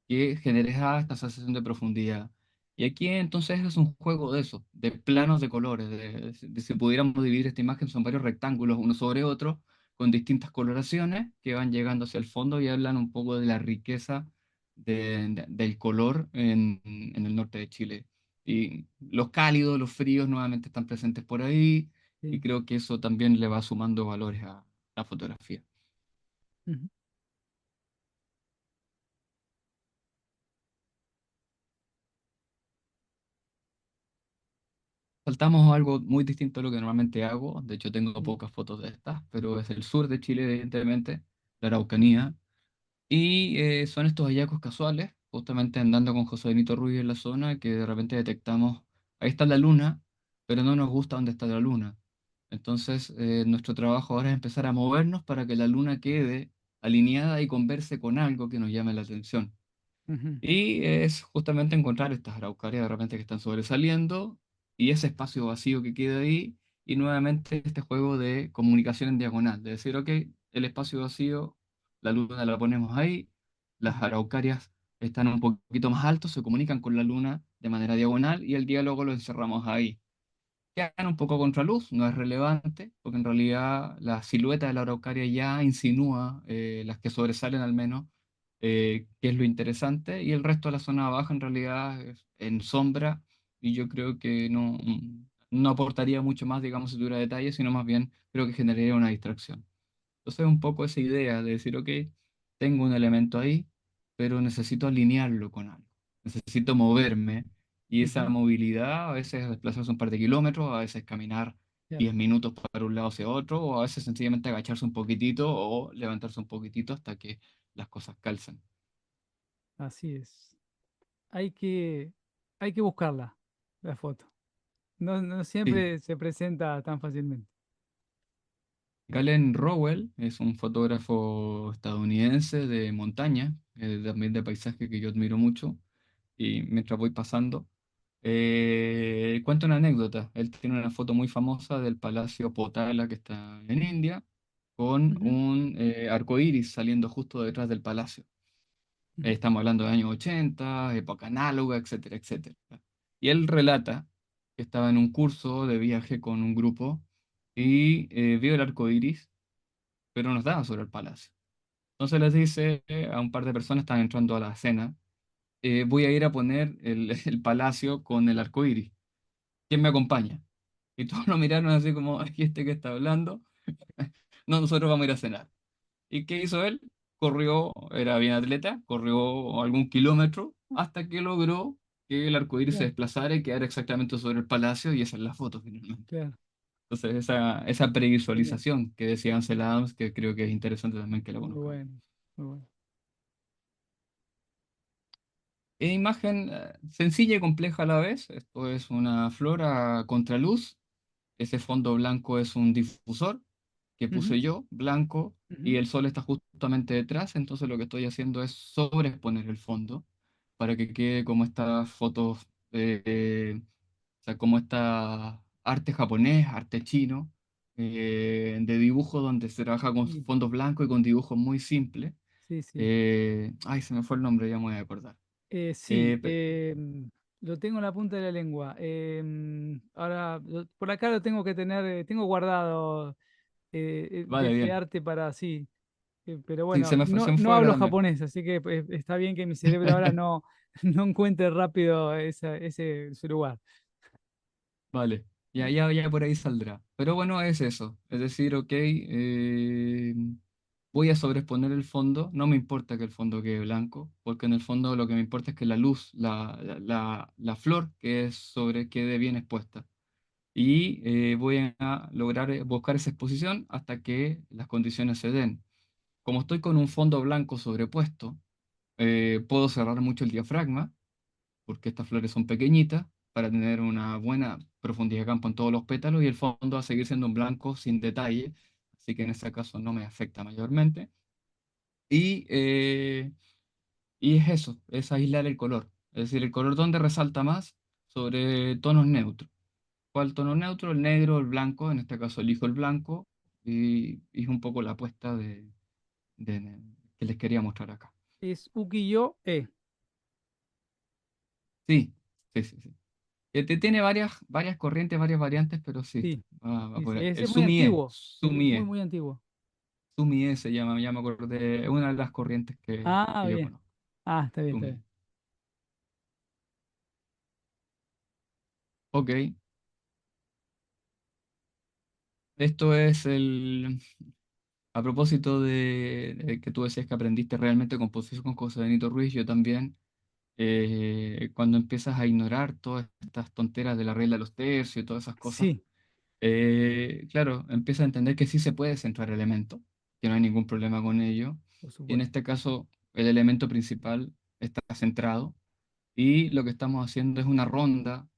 que generaba esta sensación de profundidad. Y aquí entonces es un juego de eso, de planos de colores, de si pudiéramos dividir esta imagen, son varios rectángulos uno sobre otro con distintas coloraciones que van llegando hacia el fondo y hablan un poco de la riqueza del color en el norte de Chile. Y los cálidos, los fríos nuevamente están presentes por ahí y sí. creo que eso también le va sumando valores a la fotografía. Ujú, Saltamos a algo muy distinto a lo que normalmente hago, de hecho tengo sí. pocas fotos de estas, pero es el sur de Chile, evidentemente, la Araucanía. Y son estos hallazgos casuales, justamente andando con José Benito Ruiz en la zona, que de repente detectamos, ahí está la luna, pero no nos gusta dónde está la luna. Entonces, nuestro trabajo ahora es empezar a movernos para que la luna quede alineada y converse con algo que nos llame la atención. Ujú, Y es justamente encontrar estas araucarias de repente que están sobresaliendo y ese espacio vacío que queda ahí y nuevamente este juego de comunicación en diagonal, de decir, ok, el espacio vacío, la luna la ponemos ahí, las ujú, araucarias están un poquito más altos, se comunican con la luna de manera diagonal y el diálogo lo encerramos ahí. Quedan un poco a contraluz, no es relevante, porque en realidad la silueta de la araucaria ya insinúa, las que sobresalen al menos, qué es lo interesante, y el resto de la zona baja en realidad es en sombra, y yo creo que no aportaría mucho más, digamos, si tuviera detalles, sino más bien creo que generaría una distracción. Entonces, un poco esa idea de decir, ok, tengo un elemento ahí, pero necesito alinearlo con algo. Necesito moverme. Y esa ujú, movilidad, a veces desplazarse un par de kilómetros, a veces caminar claro, 10 minutos para un lado hacia otro, o a veces sencillamente agacharse un poquitito o levantarse un poquitito hasta que las cosas calzan. así es. Hay que, hay que buscarla, la foto. No, no Sí. siempre se presenta tan fácilmente. Galen Rowell es un fotógrafo estadounidense de montaña, también de paisaje que yo admiro mucho. Y mientras voy pasando, cuento una anécdota. Él tiene una foto muy famosa del Palacio Potala que está en India, con Ujú, un arco iris saliendo justo detrás del palacio. ujú, Estamos hablando de años 80, época análoga, etcétera, etcétera. Y él relata que estaba en un curso de viaje con un grupo y vio el arco iris, pero no estaba sobre el palacio. Entonces les dice a un par de personas que están entrando a la cena, voy a ir a poner el palacio con el arco iris. ¿Quién me acompaña? Y todos lo miraron así como, ¿y este que está hablando? No, nosotros vamos a ir a cenar. ¿Y qué hizo él? Corrió, era bien atleta, corrió algún kilómetro hasta que logró que el arco iris se claro, desplazara y quedara exactamente sobre el palacio y esa es la foto finalmente. claro. Entonces esa Genial. previsualización que decía Ansel Adams, que creo que es interesante también que la Muy conozcamos. bueno, muy bueno. Imagen sencilla y compleja a la vez. Esto es una flor a contraluz. Ese fondo blanco es un difusor que Ujú, puse yo, blanco, y ujú, el sol está justamente detrás. Entonces lo que estoy haciendo es sobreexponer el fondo para que quede como estas fotos, o sea, como esta arte japonés, arte chino, de dibujo donde se trabaja con sí, fondos blancos y con dibujos muy simples. sí, sí. Ay, se me fue el nombre, ya me voy a acordar. Sí, Pe- lo tengo en la punta de la lengua. Ahora, por acá lo tengo que tener, tengo guardado de Vale, ese bien. arte para sí. Pero Sí, bueno, se no, me no fue ahora hablo también. japonés, así que está bien que mi cerebro ahora no, no encuentre rápido ese lugar. Vale, ya por ahí saldrá. Pero bueno, es eso. Es decir, ok, voy a sobreexponer el fondo. No me importa que el fondo quede blanco, porque en el fondo lo que me importa es que la luz, la flor que es sobre quede bien expuesta. Y voy a lograr buscar esa exposición hasta que las condiciones se den. como estoy con un fondo blanco sobrepuesto, puedo cerrar mucho el diafragma, porque estas flores son pequeñitas, para tener una buena profundidad de campo en todos los pétalos y el fondo va a seguir siendo un blanco sin detalle, así que en ese caso no me afecta mayormente. Y, eh, y es eso, es aislar el color, es decir, el color donde resalta más sobre tonos neutros. ¿Cuál tono neutro? El negro, el blanco, en este caso elijo el blanco y es un poco la apuesta que les quería mostrar acá. Es ukiyo-e. Sí, sí, sí, sí. Tiene varias corrientes, varias variantes, pero sí, Sí, va sí, por sí. ahí. Ese El es muy Sumie, antiguo. Muy, Sumie, muy antiguo. Sumie se llama, ya me acordé, es una de las corrientes Ah, que yo bien. conozco. Ah, está bien, está Sumie. bien. Ok, esto es a propósito de que tú decías que aprendiste realmente composición con José Benito Ruiz, yo también, cuando empiezas a ignorar todas estas tonteras de la regla de los tercios y todas esas cosas, Sí, claro, empieza a entender que sí se puede centrar elementos, que no hay ningún problema con ello. por Y en supuesto. este caso, el elemento principal está centrado y lo que estamos haciendo es una ronda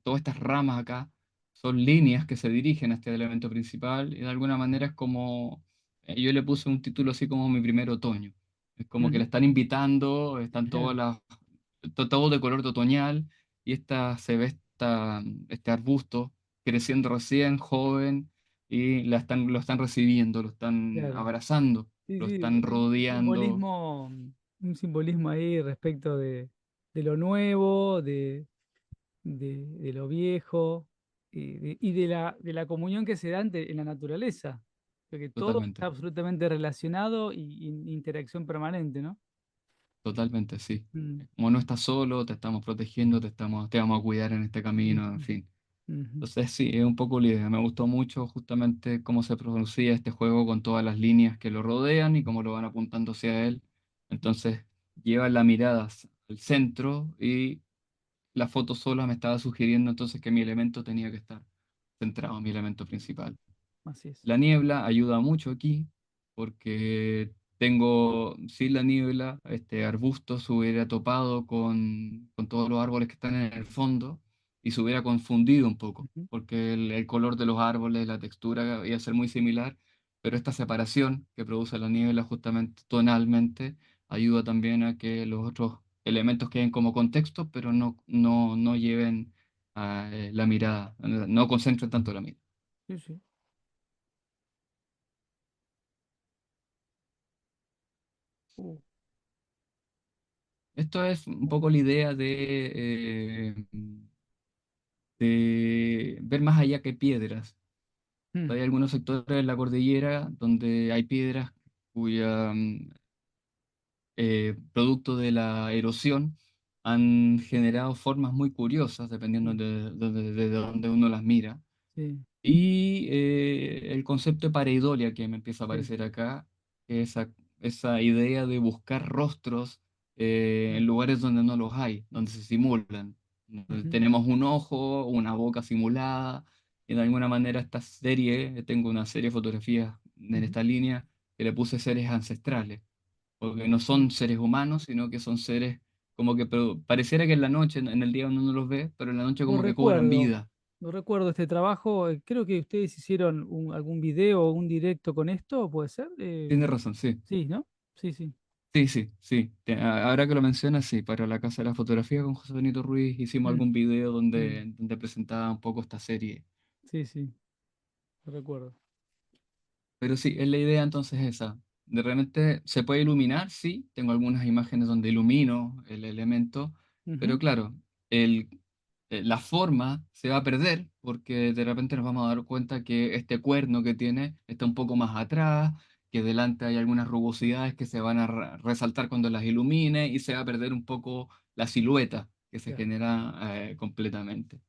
todas estas ramas acá son líneas que se dirigen a este elemento principal y de alguna manera es como, yo le puse un título así como mi primer otoño. Es como que le Ujú, están invitando, están claro, todo de color de otoñal y este arbusto creciendo recién, joven, y lo están recibiendo, lo están claro. abrazando, Sí, lo sí, están un rodeando simbolismo, ahí respecto de lo nuevo, de lo viejo y de la comunión que se da en la naturaleza, porque todo totalmente. está absolutamente relacionado y en interacción permanente, ¿no? Totalmente, sí. Mm, Como no estás solo, te estamos protegiendo, te vamos a cuidar en este camino, en ujú, fin. ujú. Entonces, sí, es un poco la idea. Me gustó mucho justamente cómo se producía este juego con todas las líneas que lo rodean y cómo lo van apuntando hacia él. Entonces, lleva la mirada al centro y la foto sola me estaba sugiriendo entonces que mi elemento tenía que estar centrado en mi elemento principal. Así es. La niebla ayuda mucho aquí porque tengo, sin la niebla, este arbusto se hubiera topado con todos los árboles que están en el fondo y se hubiera confundido un poco, Ujú. porque el color de los árboles, la textura iba a ser muy similar, pero esta separación que produce la niebla justamente tonalmente ayuda también a que los otros elementos queden como contexto, pero no lleven a, la mirada, no concentren tanto la mirada. Sí, sí. Uh, Esto es un poco la idea de ver más allá que piedras. mm, Hay algunos sectores de la cordillera donde hay piedras cuya producto de la erosión han generado formas muy curiosas dependiendo sí, de dónde uno las mira. sí, Y el concepto de pareidolia que me empieza a sí. aparecer acá, que es esa idea de buscar rostros en lugares donde no los hay, donde se simulan. Donde Ujú, tenemos un ojo, una boca simulada, y de alguna manera esta serie, tengo una serie de fotografías en ujú. esta línea que le puse seres ancestrales, porque no Mm. son seres humanos, sino que son seres como que pareciera que en la noche, en el día uno no los ve, pero en la noche Lo como que cobran recuerdo, vida. lo recuerdo este trabajo. Creo que ustedes hicieron algún video o un directo con esto, ¿puede ser? Tienes razón, sí. Sí, ¿no? Sí, sí. Sí, sí, sí. Ahora que lo mencionas, sí, para la Casa de la Fotografía con José Benito Ruiz hicimos Mm, algún video mm, donde presentaba un poco esta serie. sí, sí, lo recuerdo. Pero sí, es la idea entonces esa. De repente se puede iluminar, sí. Tengo algunas imágenes donde ilumino el elemento, pero Ujú, claro, el, la forma se va a perder porque de repente nos vamos a dar cuenta que este cuerno que tiene está un poco más atrás, que delante hay algunas rugosidades que se van a resaltar cuando las ilumine y se va a perder un poco la silueta que se claro, genera completamente.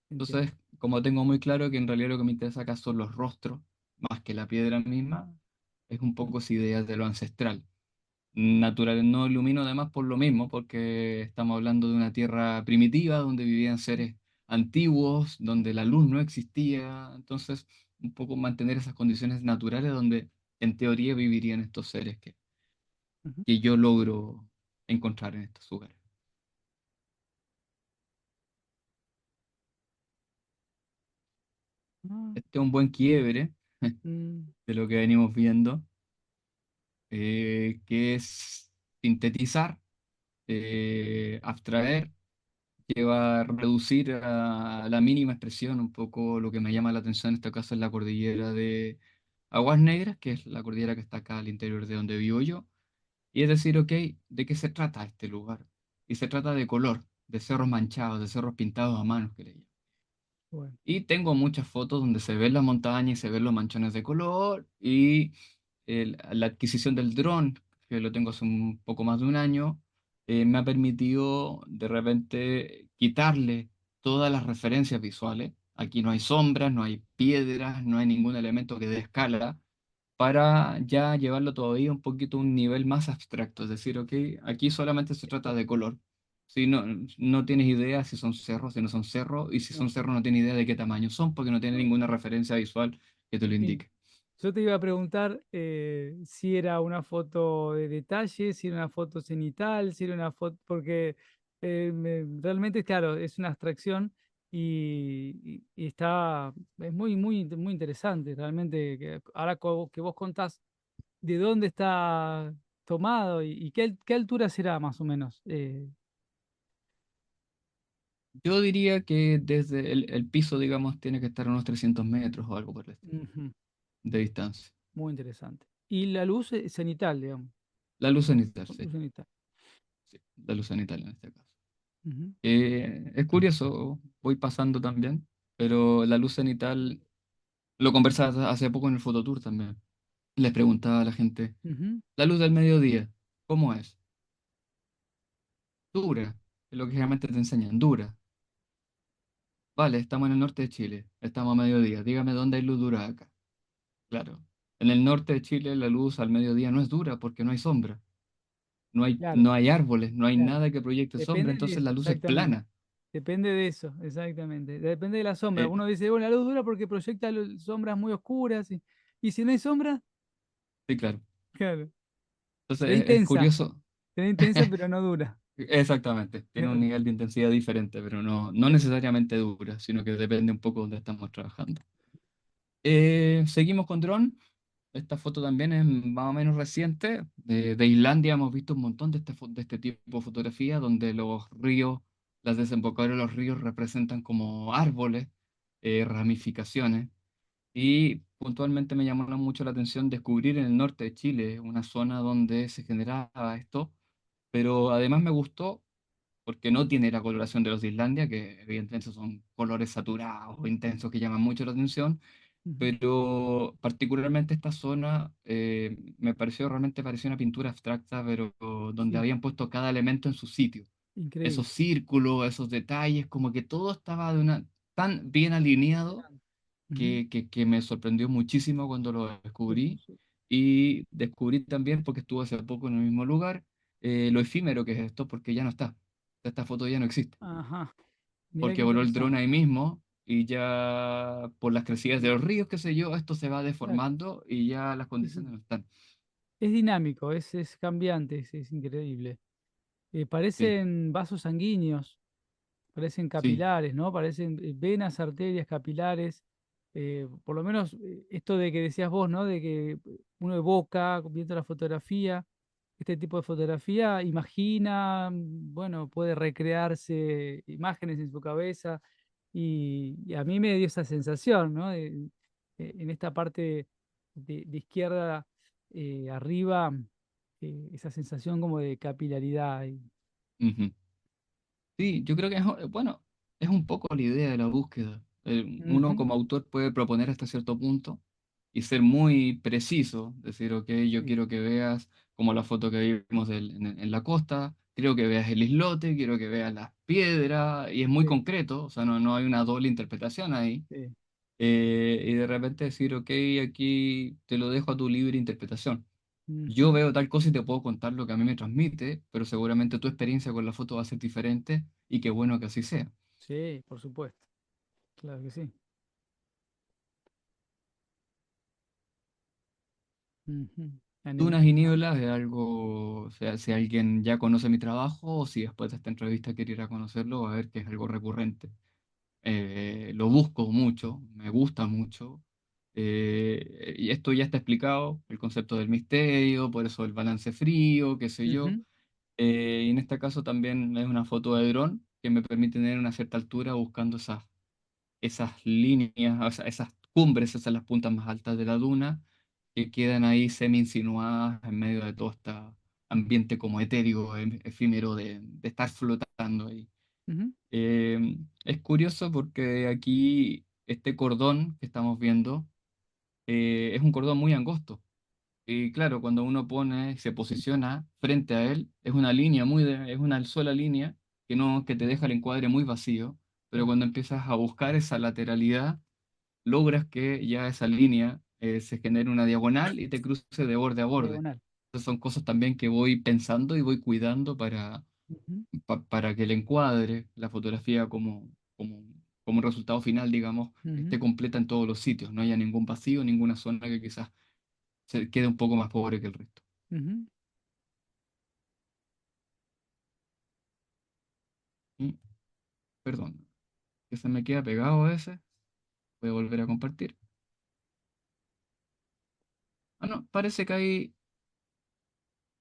entiendo. Entonces, como tengo muy claro que en realidad lo que me interesa acá son los rostros, más que la piedra misma, es un poco esa idea de lo ancestral. Natural, no ilumino además por lo mismo, porque estamos hablando de una tierra primitiva donde vivían seres antiguos, donde la luz no existía, entonces un poco mantener esas condiciones naturales donde en teoría vivirían estos seres Ujú. que yo logro encontrar en estos lugares. Ah, Este es un buen quiebre mm, de lo que venimos viendo, que es sintetizar, abstraer, lleva a reducir a la mínima expresión un poco lo que me llama la atención en este caso es la cordillera de Aguas Negras, que es la cordillera que está acá al interior de donde vivo yo. Y es decir, ok, ¿de qué se trata este lugar? Y se trata de color, de cerros manchados, de cerros pintados a mano, que le llaman. bueno, Y tengo muchas fotos donde se ven las montañas y se ven los manchones de color y la adquisición del dron, que lo tengo hace un poco más de un año, me ha permitido de repente quitarle todas las referencias visuales. Aquí no hay sombras, no hay piedras, no hay ningún elemento que dé escala, para ya llevarlo todavía un poquito a un nivel más abstracto. Es decir, ok, aquí solamente se trata de color. Si no, no tienes idea si son cerros, si no son cerros, y si no, son cerros no tienes idea de qué tamaño son, porque no tiene no, ninguna referencia visual que te lo sí. indique. Yo te iba a preguntar si era una foto de detalle, si era una foto cenital, si era una foto, porque realmente, claro, es una abstracción y está, es muy interesante, realmente, que ahora que vos contás de dónde está tomado y qué altura será más o menos. Yo diría que desde el piso, digamos, tiene que estar a unos 300 metros o algo por el estilo, Ujú, de distancia. muy interesante. Y la luz cenital, digamos, La luz cenital, luz sí, cenital. sí, la luz cenital en este caso. Ujú, Es curioso, voy pasando también, pero la luz cenital lo conversaba hace poco en el Fototour también. Les preguntaba a la gente, ujú. la luz del mediodía, ¿cómo es? Dura, es lo que generalmente te enseñan, dura. Vale, estamos en el norte de Chile, estamos a mediodía, dígame dónde hay luz dura acá. Claro, en el norte de Chile la luz al mediodía no es dura porque no hay sombra, Claro, no hay árboles, no hay claro. nada que proyecte sombra, Depende de entonces eso, la luz es exactamente. plana. Depende de eso, exactamente. Depende de la sombra. Eh, Uno dice, bueno, la luz dura porque proyecta sombras muy oscuras. Y si no hay sombra, sí, claro. claro. Se ve Entonces es intensa. curioso. Se ve intensa, pero no dura. Exactamente, tiene un Claro. nivel de intensidad diferente, pero no Sí. necesariamente dura, sino que depende un poco de dónde estamos trabajando. Seguimos con dron. Esta foto también es más o menos reciente. De Islandia hemos visto un montón de este tipo de fotografía donde los ríos, las desembocaduras de los ríos representan como árboles, ramificaciones. Y puntualmente me llamó mucho la atención descubrir en el norte de Chile una zona donde se generaba esto, pero además me gustó porque no tiene la coloración de los de Islandia, que evidentemente son colores saturados o intensos que llaman mucho la atención, Ujú. pero particularmente esta zona me pareció realmente parecía una pintura abstracta, pero donde Sí, habían puesto cada elemento en su sitio. Esos increíble. círculos, esos detalles, como que todo estaba de una, tan bien alineado Ujú. que me sorprendió muchísimo cuando lo Sí, sí, descubrí. sí. Y descubrí también, porque estuve hace poco en el mismo lugar, lo efímero que es esto, porque ya no está. Esta foto ya no existe, Ajá. Mirá qué porque voló el dron interesante. ahí mismo y ya por las crecidas de Sí, los ríos, qué sé yo, esto se va claro. deformando y ya las Sí, sí. condiciones no están. Es dinámico, es cambiante, es increíble. Sí, Parecen vasos sanguíneos. Parecen sí, capilares, ¿no? Parecen venas, arterias, capilares. Por lo menos esto de que decías vos, ¿no? De que uno evoca viendo la fotografía, este tipo de fotografía, imagina, bueno, puede recrearse imágenes en su cabeza y a mí me dio esa sensación, ¿no? En esta parte de izquierda arriba, esa sensación como de capilaridad. ujú. Sí, yo creo que bueno, es un poco la idea de la búsqueda. Uno Ujú, como autor puede proponer hasta cierto punto y ser muy preciso, decir, ok, yo sí, quiero que veas como la foto que vimos en la costa, quiero que veas el islote, quiero que veas las piedras, y es muy sí, concreto, o sea, no hay una doble interpretación ahí. sí. Y de repente decir, ok, aquí te lo dejo a tu libre interpretación. Yo Ujú. veo tal cosa y te puedo contar lo que a mí me transmite, pero seguramente tu experiencia con la foto va a ser diferente y qué bueno que así sea. Sí, por supuesto, claro que sí. Ujú. La Dunas y neblina. nieblas es algo, o sea, si alguien ya conoce mi trabajo o si después de esta entrevista quiere ir a conocerlo, va a ver que es algo recurrente. Lo busco mucho, me gusta mucho. Y esto ya está explicado, el concepto del misterio, por eso el balance frío, qué sé yo. Ujú, Y en este caso también es una foto de dron que me permite tener una cierta altura buscando esas líneas, o sea, esas cumbres, esas las puntas más altas de la duna, que quedan ahí semi insinuadas en medio de todo este ambiente como etéreo, efímero de estar flotando ahí. ujú, Es curioso porque aquí este cordón que estamos viendo es un cordón muy angosto. Y claro, cuando uno pone, se posiciona frente a él, es una línea es una sola línea que te deja el encuadre muy vacío, pero claro, cuando empiezas a buscar esa lateralidad, logras que ya esa línea se genere una diagonal y te cruce de borde a borde. diagonal. Esas son cosas también que voy pensando y voy cuidando Ujú, para que el encuadre, la fotografía como, como resultado final, digamos, ujú, esté completa en todos los sitios, no haya ningún vacío, ninguna zona que quizás se quede un poco más pobre que el resto. ujú. Y, perdón, que se me queda pegado a veces, voy a volver a compartir. Ah, no, parece que ahí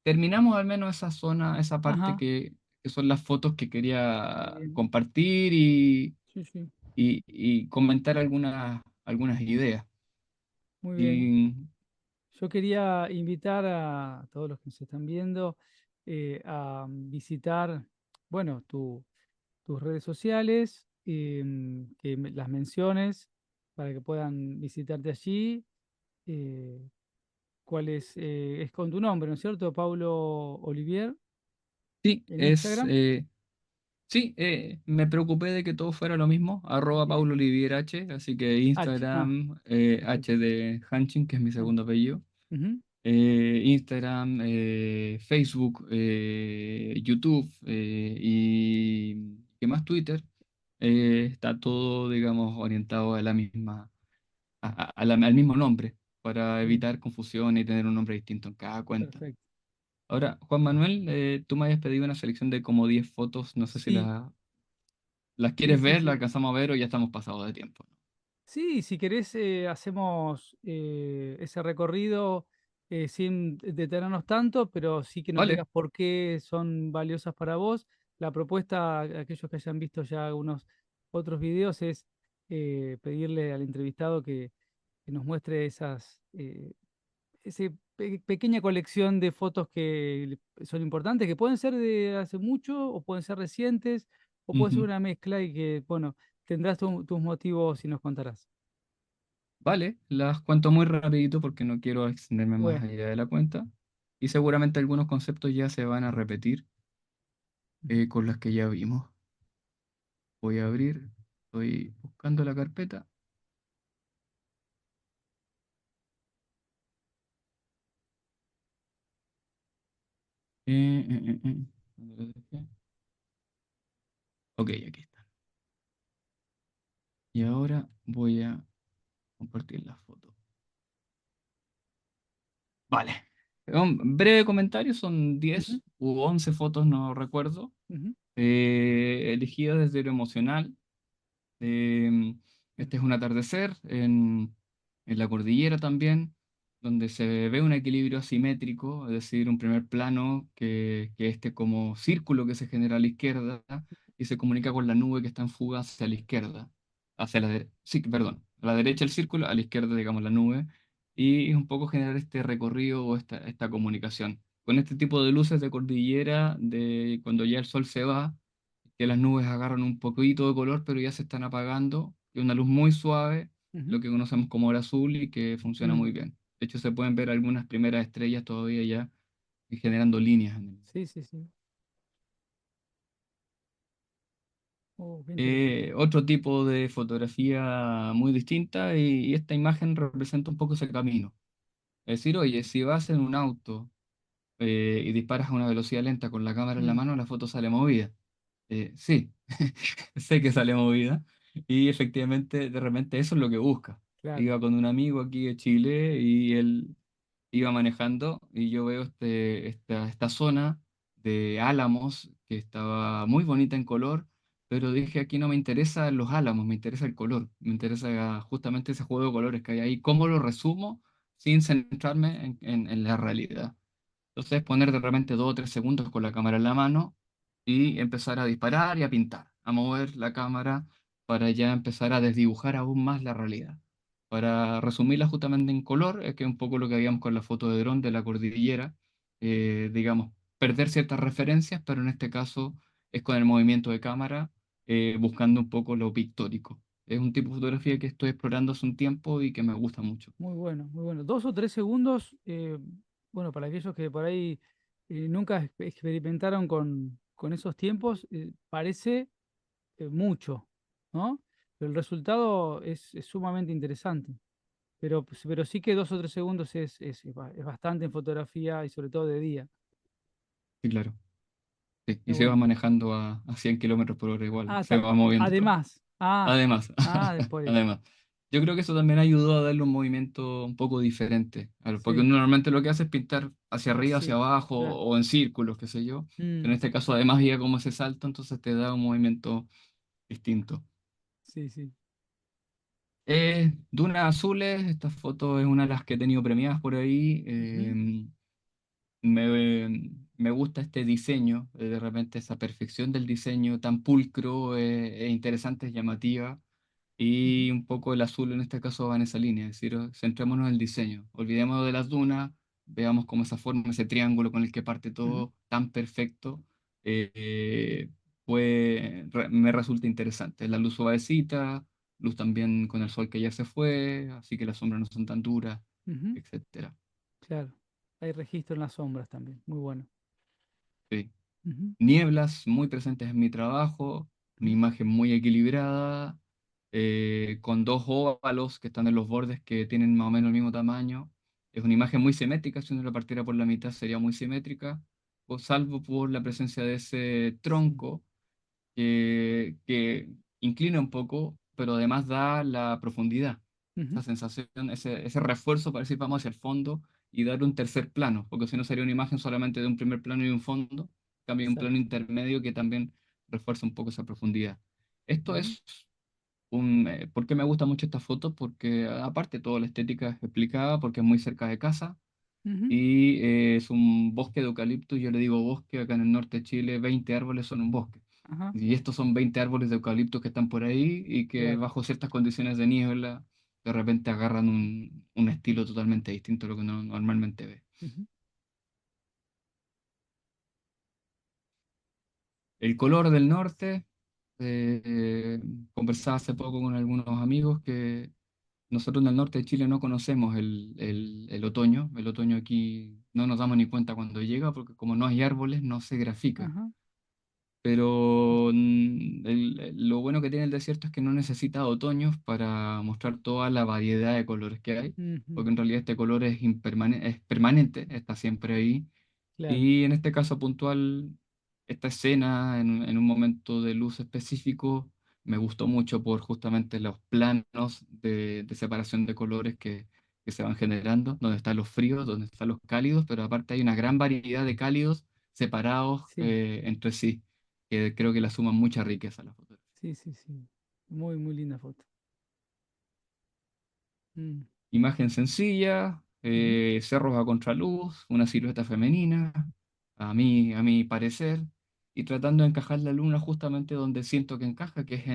terminamos al menos esa zona, esa parte Ajá, que son las fotos que muy quería bien. compartir Sí, sí, y comentar algunas ideas. muy bien. Y Yo quería invitar a todos los que nos están viendo a visitar, bueno, tus redes sociales, las menciones para que puedan visitarte allí. eh, ¿Cuál es con tu nombre, ¿no es cierto? Paulo Olivier sí, en Instagram. sí, me preocupé de que todo fuera lo mismo, arroba Bien. Paulo Olivier H, así que Instagram, H Perfecto. de Hanchin, que es mi Ah, segundo apellido, ujú, Instagram, Facebook, YouTube y ¿qué más? Twitter. Está todo, digamos, orientado a la misma, al mismo nombre, para bien, evitar confusión y tener un nombre distinto en cada cuenta. perfecto. Ahora, Juan Manuel, tú me habías pedido una selección de como 10 fotos, no sé si Sí, las sí, quieres sí, ver, las sí. alcanzamos a ver o ya estamos pasados de tiempo. Sí, si querés, hacemos ese recorrido sin detenernos tanto, pero sí que nos Vale. digas por qué son valiosas para vos. La propuesta, a aquellos que hayan visto ya algunos otros videos, es pedirle al entrevistado que nos muestre esa pequeña colección de fotos que son importantes, que pueden ser de hace mucho o pueden ser recientes o puede ser Ujú. una mezcla y que, bueno, tendrás tus motivos y nos contarás. Vale, las cuento muy rapidito porque no quiero extenderme más Bueno. allá de la cuenta. Y seguramente algunos conceptos ya se van a repetir con las que ya vimos. Voy a abrir, estoy buscando la carpeta. ¿Dónde lo dejé? Ok, aquí está. Y ahora voy a compartir la foto. Vale. Un breve comentario, son Ujú, 10 u 11 fotos, no recuerdo, ujú, elegidas desde lo emocional. Este es un atardecer en la cordillera también, donde se ve un equilibrio asimétrico, es decir, un primer plano que este como círculo que se genera a la izquierda y se comunica con la nube que está en fuga hacia la izquierda, sí, perdón, a la derecha el círculo, a la izquierda, digamos, la nube, y es un poco generar este recorrido o esta comunicación. Con este tipo de luces de cordillera, de cuando ya el sol se va, que las nubes agarran un poquito de color, pero ya se están apagando, y una luz muy suave, ujú, lo que conocemos como hora azul y que funciona mm, muy bien. De hecho, se pueden ver algunas primeras estrellas todavía ya generando líneas en el. sí, sí, sí. Oh, qué interesante. Otro tipo de fotografía muy distinta y esta imagen representa un poco ese camino. Es decir, oye, si vas en un auto y disparas a una velocidad lenta con la cámara en la Mm, mano, la foto sale movida. Sí, sé que sí, sale movida y efectivamente de repente eso es lo que busca. claro. Iba con un amigo aquí de Chile y iba manejando y yo veo esta zona de álamos que estaba muy bonita en color, pero dije, aquí no me interesan los álamos, me interesa el color, me interesa justamente ese juego de colores que hay ahí, cómo lo resumo sin centrarme en la realidad. Entonces poner de repente 2 o 3 segundos con la cámara en la mano y empezar a disparar y a pintar, a mover la cámara para ya empezar a desdibujar aún más la realidad. Para resumirla justamente en color, es que es un poco lo que habíamos con la foto de dron de la cordillera, digamos, perder ciertas referencias, pero en este caso es con el movimiento de cámara, buscando un poco lo pictórico. Es un tipo de fotografía que estoy explorando hace un tiempo y que me gusta mucho. Muy bueno, muy bueno. 2 o 3 segundos, bueno, para aquellos que por ahí nunca experimentaron con esos tiempos, parece mucho, ¿no? Pero el resultado es sumamente interesante. Pero sí que 2 o 3 segundos es bastante en fotografía y sobre todo de día. Sí, claro. Sí, Qué y se va bueno. manejando a 100 kilómetros por hora igual, Ah, se va moviendo todo. además. Ah, Además, por eso. además, yo creo que eso también ayudó a darle un movimiento un poco diferente, porque Sí, uno normalmente lo que hace es pintar hacia arriba, hacia así, abajo claro. o en círculos, qué sé yo. Pero Mm, en este caso además iba como ese salto, entonces te da un movimiento distinto. sí, sí. Dunas azules, esta foto es una de las que he tenido premiadas por ahí. Ujú, Me gusta este diseño, de repente esa perfección del diseño tan pulcro, es interesante, es llamativa, ujú, y un poco el azul en este caso va en esa línea, es decir, centrémonos en el diseño, olvidémonos de las dunas, veamos cómo esa forma, ese triángulo con el que parte ujú, todo tan perfecto, me resulta interesante. La luz suavecita, luz también con el sol que ya se fue, así que las sombras no son tan duras, ujú, etcétera. claro. Hay registro en las sombras también. Muy bueno. Sí. Ujú, Nieblas muy presentes en mi trabajo, una ujú, imagen muy equilibrada, con dos óvalos que están en los bordes que tienen más o menos el mismo tamaño. Es una imagen muy simétrica, si uno la partiera por la mitad sería muy simétrica, o salvo por la presencia de ese sí. tronco que inclina un poco, pero además da la profundidad, Ujú, esa sensación, ese refuerzo para decir vamos hacia el fondo y dar un tercer plano, porque si no sería una imagen solamente de un primer plano y un fondo, en cambio un plano exacto. intermedio que también refuerza un poco esa profundidad. Esto Ujú, es ¿por qué me gusta mucho esta foto? Porque aparte toda la estética es explicada, porque es muy cerca de casa ujú, y es un bosque de eucalipto. Yo le digo bosque, acá en el norte de Chile 20 árboles son un bosque. ajá, Y estos son 20 árboles de eucalipto que están por ahí y que claro. bajo ciertas condiciones de niebla de repente agarran un estilo totalmente distinto a lo que uno normalmente ve. Ujú, El color del norte, conversaba hace poco con algunos amigos que nosotros en el norte de Chile no conocemos el otoño. El otoño aquí no nos damos ni cuenta cuando llega porque como no hay árboles no se grafica. ajá, Pero lo bueno que tiene el desierto es que no necesita otoños para mostrar toda la variedad de colores que hay, ujú, porque en realidad este color es permanente, está siempre ahí. claro. Y en este caso puntual, esta escena en un momento de luz específico me gustó mucho por justamente los planos de separación de colores que se van generando, donde están los fríos, donde están los cálidos, pero aparte hay una gran variedad de cálidos separados Sí, entre sí, que creo que le suman mucha riqueza a la fotografía. sí, sí, sí. Muy, muy linda foto. Mm, Imagen sencilla, ujú, cerros a contraluz, una silueta femenina, a mi parecer, y tratando de encajar la luna justamente donde siento que encaja, que es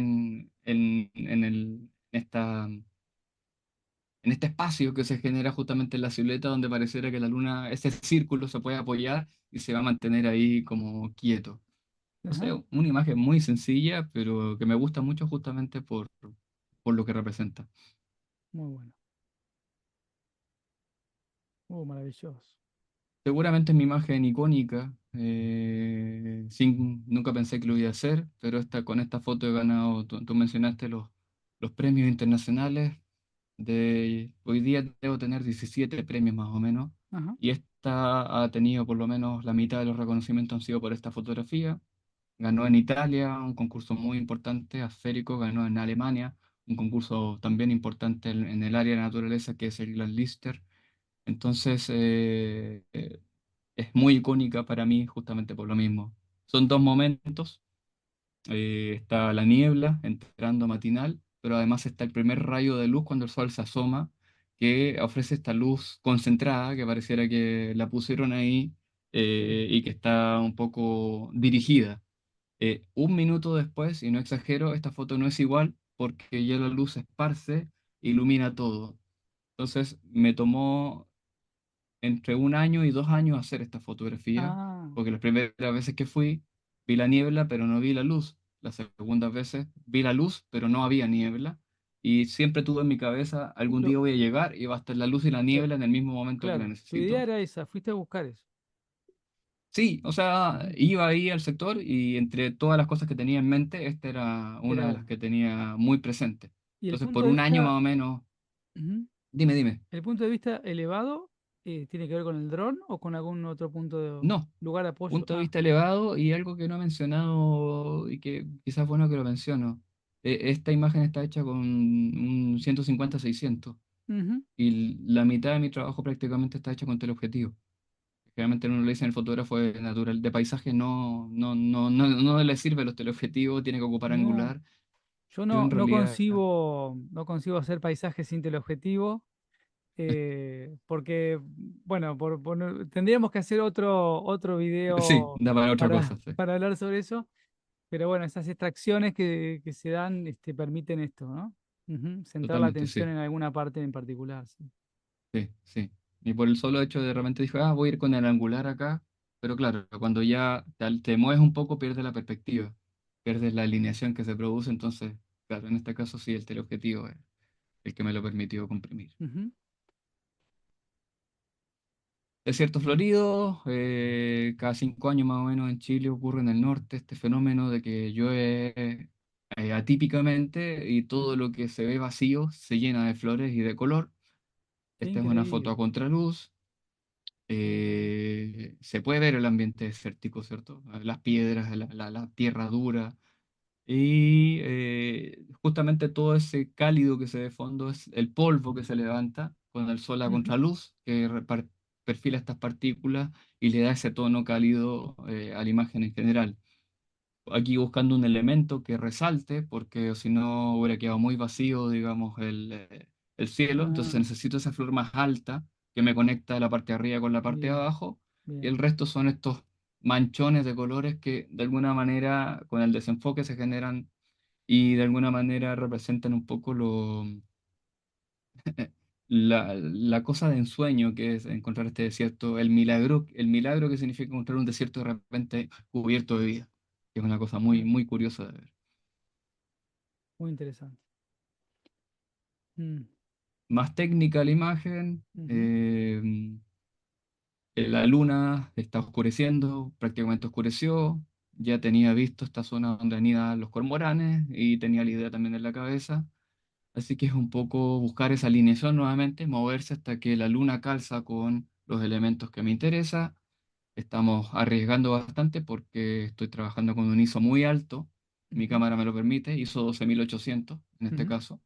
en este espacio que se genera justamente en la silueta, donde pareciera que la luna, ese círculo se puede apoyar y se va a mantener ahí como quieto. No sé, ajá, una imagen muy sencilla, pero que me gusta mucho justamente por lo que representa. muy bueno. Maravilloso. Seguramente es mi imagen icónica, nunca pensé que lo iba a hacer, pero con esta foto he ganado, tú mencionaste los premios internacionales, hoy día debo tener 17 premios más o menos, Ajá, y esta ha tenido por lo menos la mitad de los reconocimientos han sido por esta fotografía. Ganó en Italia un concurso muy importante, Asférico, ganó en Alemania un concurso también importante en el área de naturaleza que es el Gran Lister, Entonces, es muy icónica para mí justamente por lo mismo. Son dos momentos. Está la niebla entrando matinal, pero además está el primer rayo de luz cuando el sol se asoma, que ofrece esta luz concentrada, que pareciera que la pusieron ahí y que está un poco dirigida. Un minuto después, y no exagero, esta foto no es igual porque ya la luz se esparce, ilumina todo. Entonces me tomó entre 1 año y 2 años hacer esta fotografía, Ah, porque las primeras veces que fui vi la niebla, pero no vi la luz. Las segundas veces vi la luz, pero no había niebla. Y siempre tuve en mi cabeza, algún día lo, voy a llegar y va a estar la luz y la cla- niebla en el mismo momento que la claro, tu idea necesito. era esa, fuiste a buscar eso. Sí, o sea, Ujú. iba ahí al sector y entre todas las cosas que tenía en mente, esta era una Era de las una. que tenía muy presente. Y el Entonces, punto por de 1 año más vista, o menos, ujú, dime, dime. el punto de vista elevado, ¿tiene que ver con el dron o con algún otro punto de No, lugar de apoyo? punto de Ah, vista elevado y algo que no he mencionado y que quizás bueno que lo menciono. Esta imagen está hecha con un 150-600 ujú. y la mitad de mi trabajo prácticamente está hecha con teleobjetivo. Generalmente uno le dice en el fotógrafo de natural, de paisaje no le sirve los teleobjetivos, tiene que ocupar No, angular. yo Yo no, en realidad, no concibo hacer paisajes sin teleobjetivo, porque, bueno, tendríamos que hacer otro sí, video da para otra cosa, para, sí, para hablar sobre eso. Pero bueno, esas extracciones que se dan permiten esto, ¿no? Ujú, centrar la totalmente, atención sí. en alguna parte en particular. Sí. Sí, sí. Y por el solo hecho de repente dije, voy a ir con el angular acá, pero claro, cuando ya te mueves un poco, pierdes la perspectiva, pierdes la alineación que se produce, entonces, claro, en este caso sí, el teleobjetivo es el que me lo permitió comprimir. Ujú, Desierto florido, cada 5 años más o menos en Chile ocurre en el norte este fenómeno de que llueve atípicamente y todo lo que se ve vacío se llena de flores y de color. qué Esta es una foto a increíble. contraluz. Se puede ver el ambiente desértico, ¿cierto? Las piedras, la tierra dura. Y justamente todo ese cálido que se ve de fondo es el polvo que se levanta con el sol a Ujú, contraluz, que perfila estas partículas y le da ese tono cálido a la imagen en general. Aquí buscando un elemento que resalte, porque si no hubiera quedado muy vacío, digamos, el cielo. Entonces ah, necesito esa flor más alta que me conecta la parte de arriba con la parte de bien, abajo. Y bien. el resto son estos manchones de colores que de alguna manera con el desenfoque se generan y de alguna manera representan un poco la cosa de ensueño que es encontrar este desierto, el milagro que significa encontrar un desierto de repente cubierto de vida, que es una cosa muy, Muy, muy curiosa de ver. muy interesante. Mm, Más técnica la imagen, ujú, la luna está oscureciendo, prácticamente oscureció, ya tenía visto esta zona donde anidan los cormoranes y tenía la idea también en la cabeza. Así que es un poco buscar esa alineación nuevamente, moverse hasta que la luna calza con los elementos que me interesa. Estamos arriesgando bastante porque estoy trabajando con un ISO muy alto. Mi ujú, cámara me lo permite, ISO 12800 en este ujú, caso.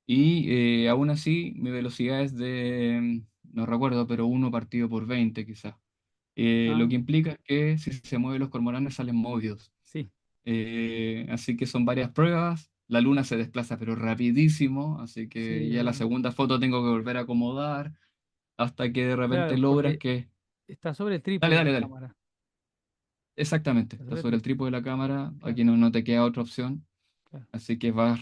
Y aún así mi velocidad es de, no recuerdo, pero 1 partido por 20 quizás. Lo ah, que implica es que si se mueven los cormoranes salen movidos. sí, Así que son varias pruebas. La luna se desplaza, pero rapidísimo. Así que sí, ya la verdad. segunda foto tengo que volver a acomodar hasta que de repente Claro, logras porque que. está sobre el Dale, trípode de dale, la dale. cámara. Exactamente. Está Está sobre el sobre el trípode. trípode de la cámara. Claro, Aquí no te queda otra opción. claro. Así que vas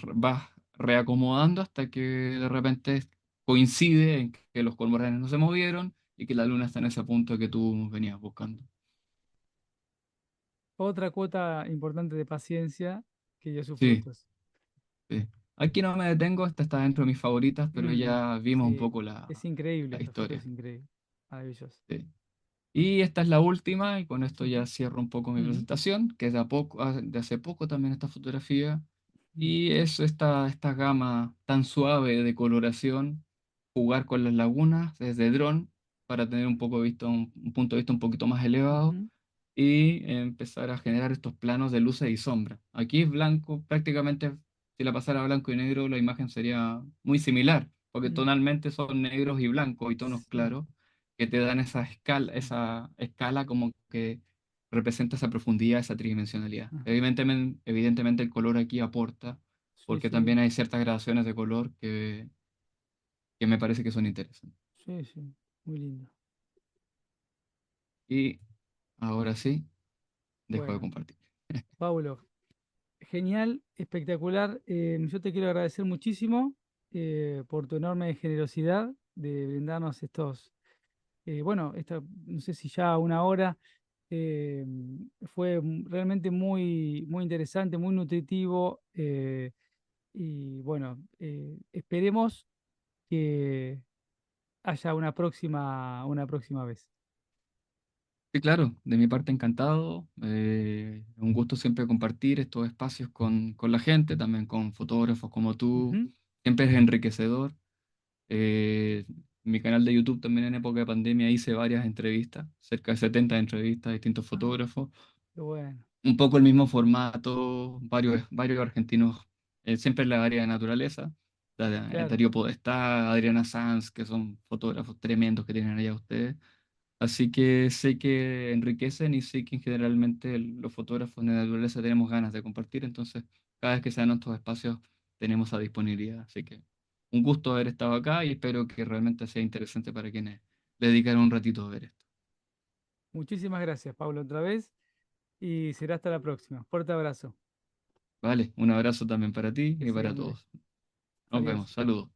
reacomodando hasta que de repente coincide en que los cormoranes no se movieron y que la luna está en ese punto que tú venías buscando. Otra cuota importante de paciencia que dio sus Sí, frutos. sí. Aquí no me detengo, esta está dentro de mis favoritas, pero Mm, ya vimos un sí, poco es la, increíble, la esta foto es historia. increíble, maravillosa. Sí. Y esta es la última, y con esto Ujú, ya cierro un poco mi ujú, presentación, que es de hace poco también esta fotografía, ujú, y es esta gama tan suave de coloración, jugar con las lagunas desde dron para tener un punto de vista un poquito más elevado ujú. y empezar a generar estos planos de luces y sombras. Aquí es blanco, prácticamente si la pasara a blanco y negro la imagen sería muy similar, porque Mm, tonalmente son negros y blancos y tonos sí, claros, que te dan sí, esa escala como que representa esa profundidad, esa tridimensionalidad. ajá, Evidentemente el color aquí aporta, sí, porque sí, también hay ciertas gradaciones de color que me parece que son interesantes. sí, sí, muy lindo. Y ahora sí, dejo de Bueno, compartir. Paulo, genial, espectacular. Yo te quiero agradecer muchísimo por tu enorme generosidad de brindarnos bueno, no sé si ya una hora. eh, Fue realmente muy, muy interesante, muy nutritivo. Y bueno, esperemos que haya una próxima vez. Sí, claro, de mi parte encantado. Un gusto siempre compartir estos espacios con la gente, también con fotógrafos como tú. Ujú. Siempre es enriquecedor. Eh, Mi canal de YouTube también en época de pandemia hice varias entrevistas, cerca de 70 entrevistas a distintos Ah, fotógrafos. qué bueno, Un poco el mismo formato, varios argentinos, siempre en la área de naturaleza. claro. Darío Podestá, Adriana Sanz, que son fotógrafos tremendos que tienen allá ustedes. Así que sé que enriquecen y sé que generalmente los fotógrafos de naturaleza tenemos ganas de compartir, entonces cada vez que sean nuestros espacios tenemos esa disponibilidad. Así que un gusto haber estado acá y espero que realmente sea interesante para quienes le dedicaron un ratito a ver esto. Muchísimas gracias, Pablo, otra vez. Y será hasta la próxima. Fuerte abrazo. Vale, un abrazo también para ti Que y siga para muy bien. todos. Nos Adiós. vemos, saludos.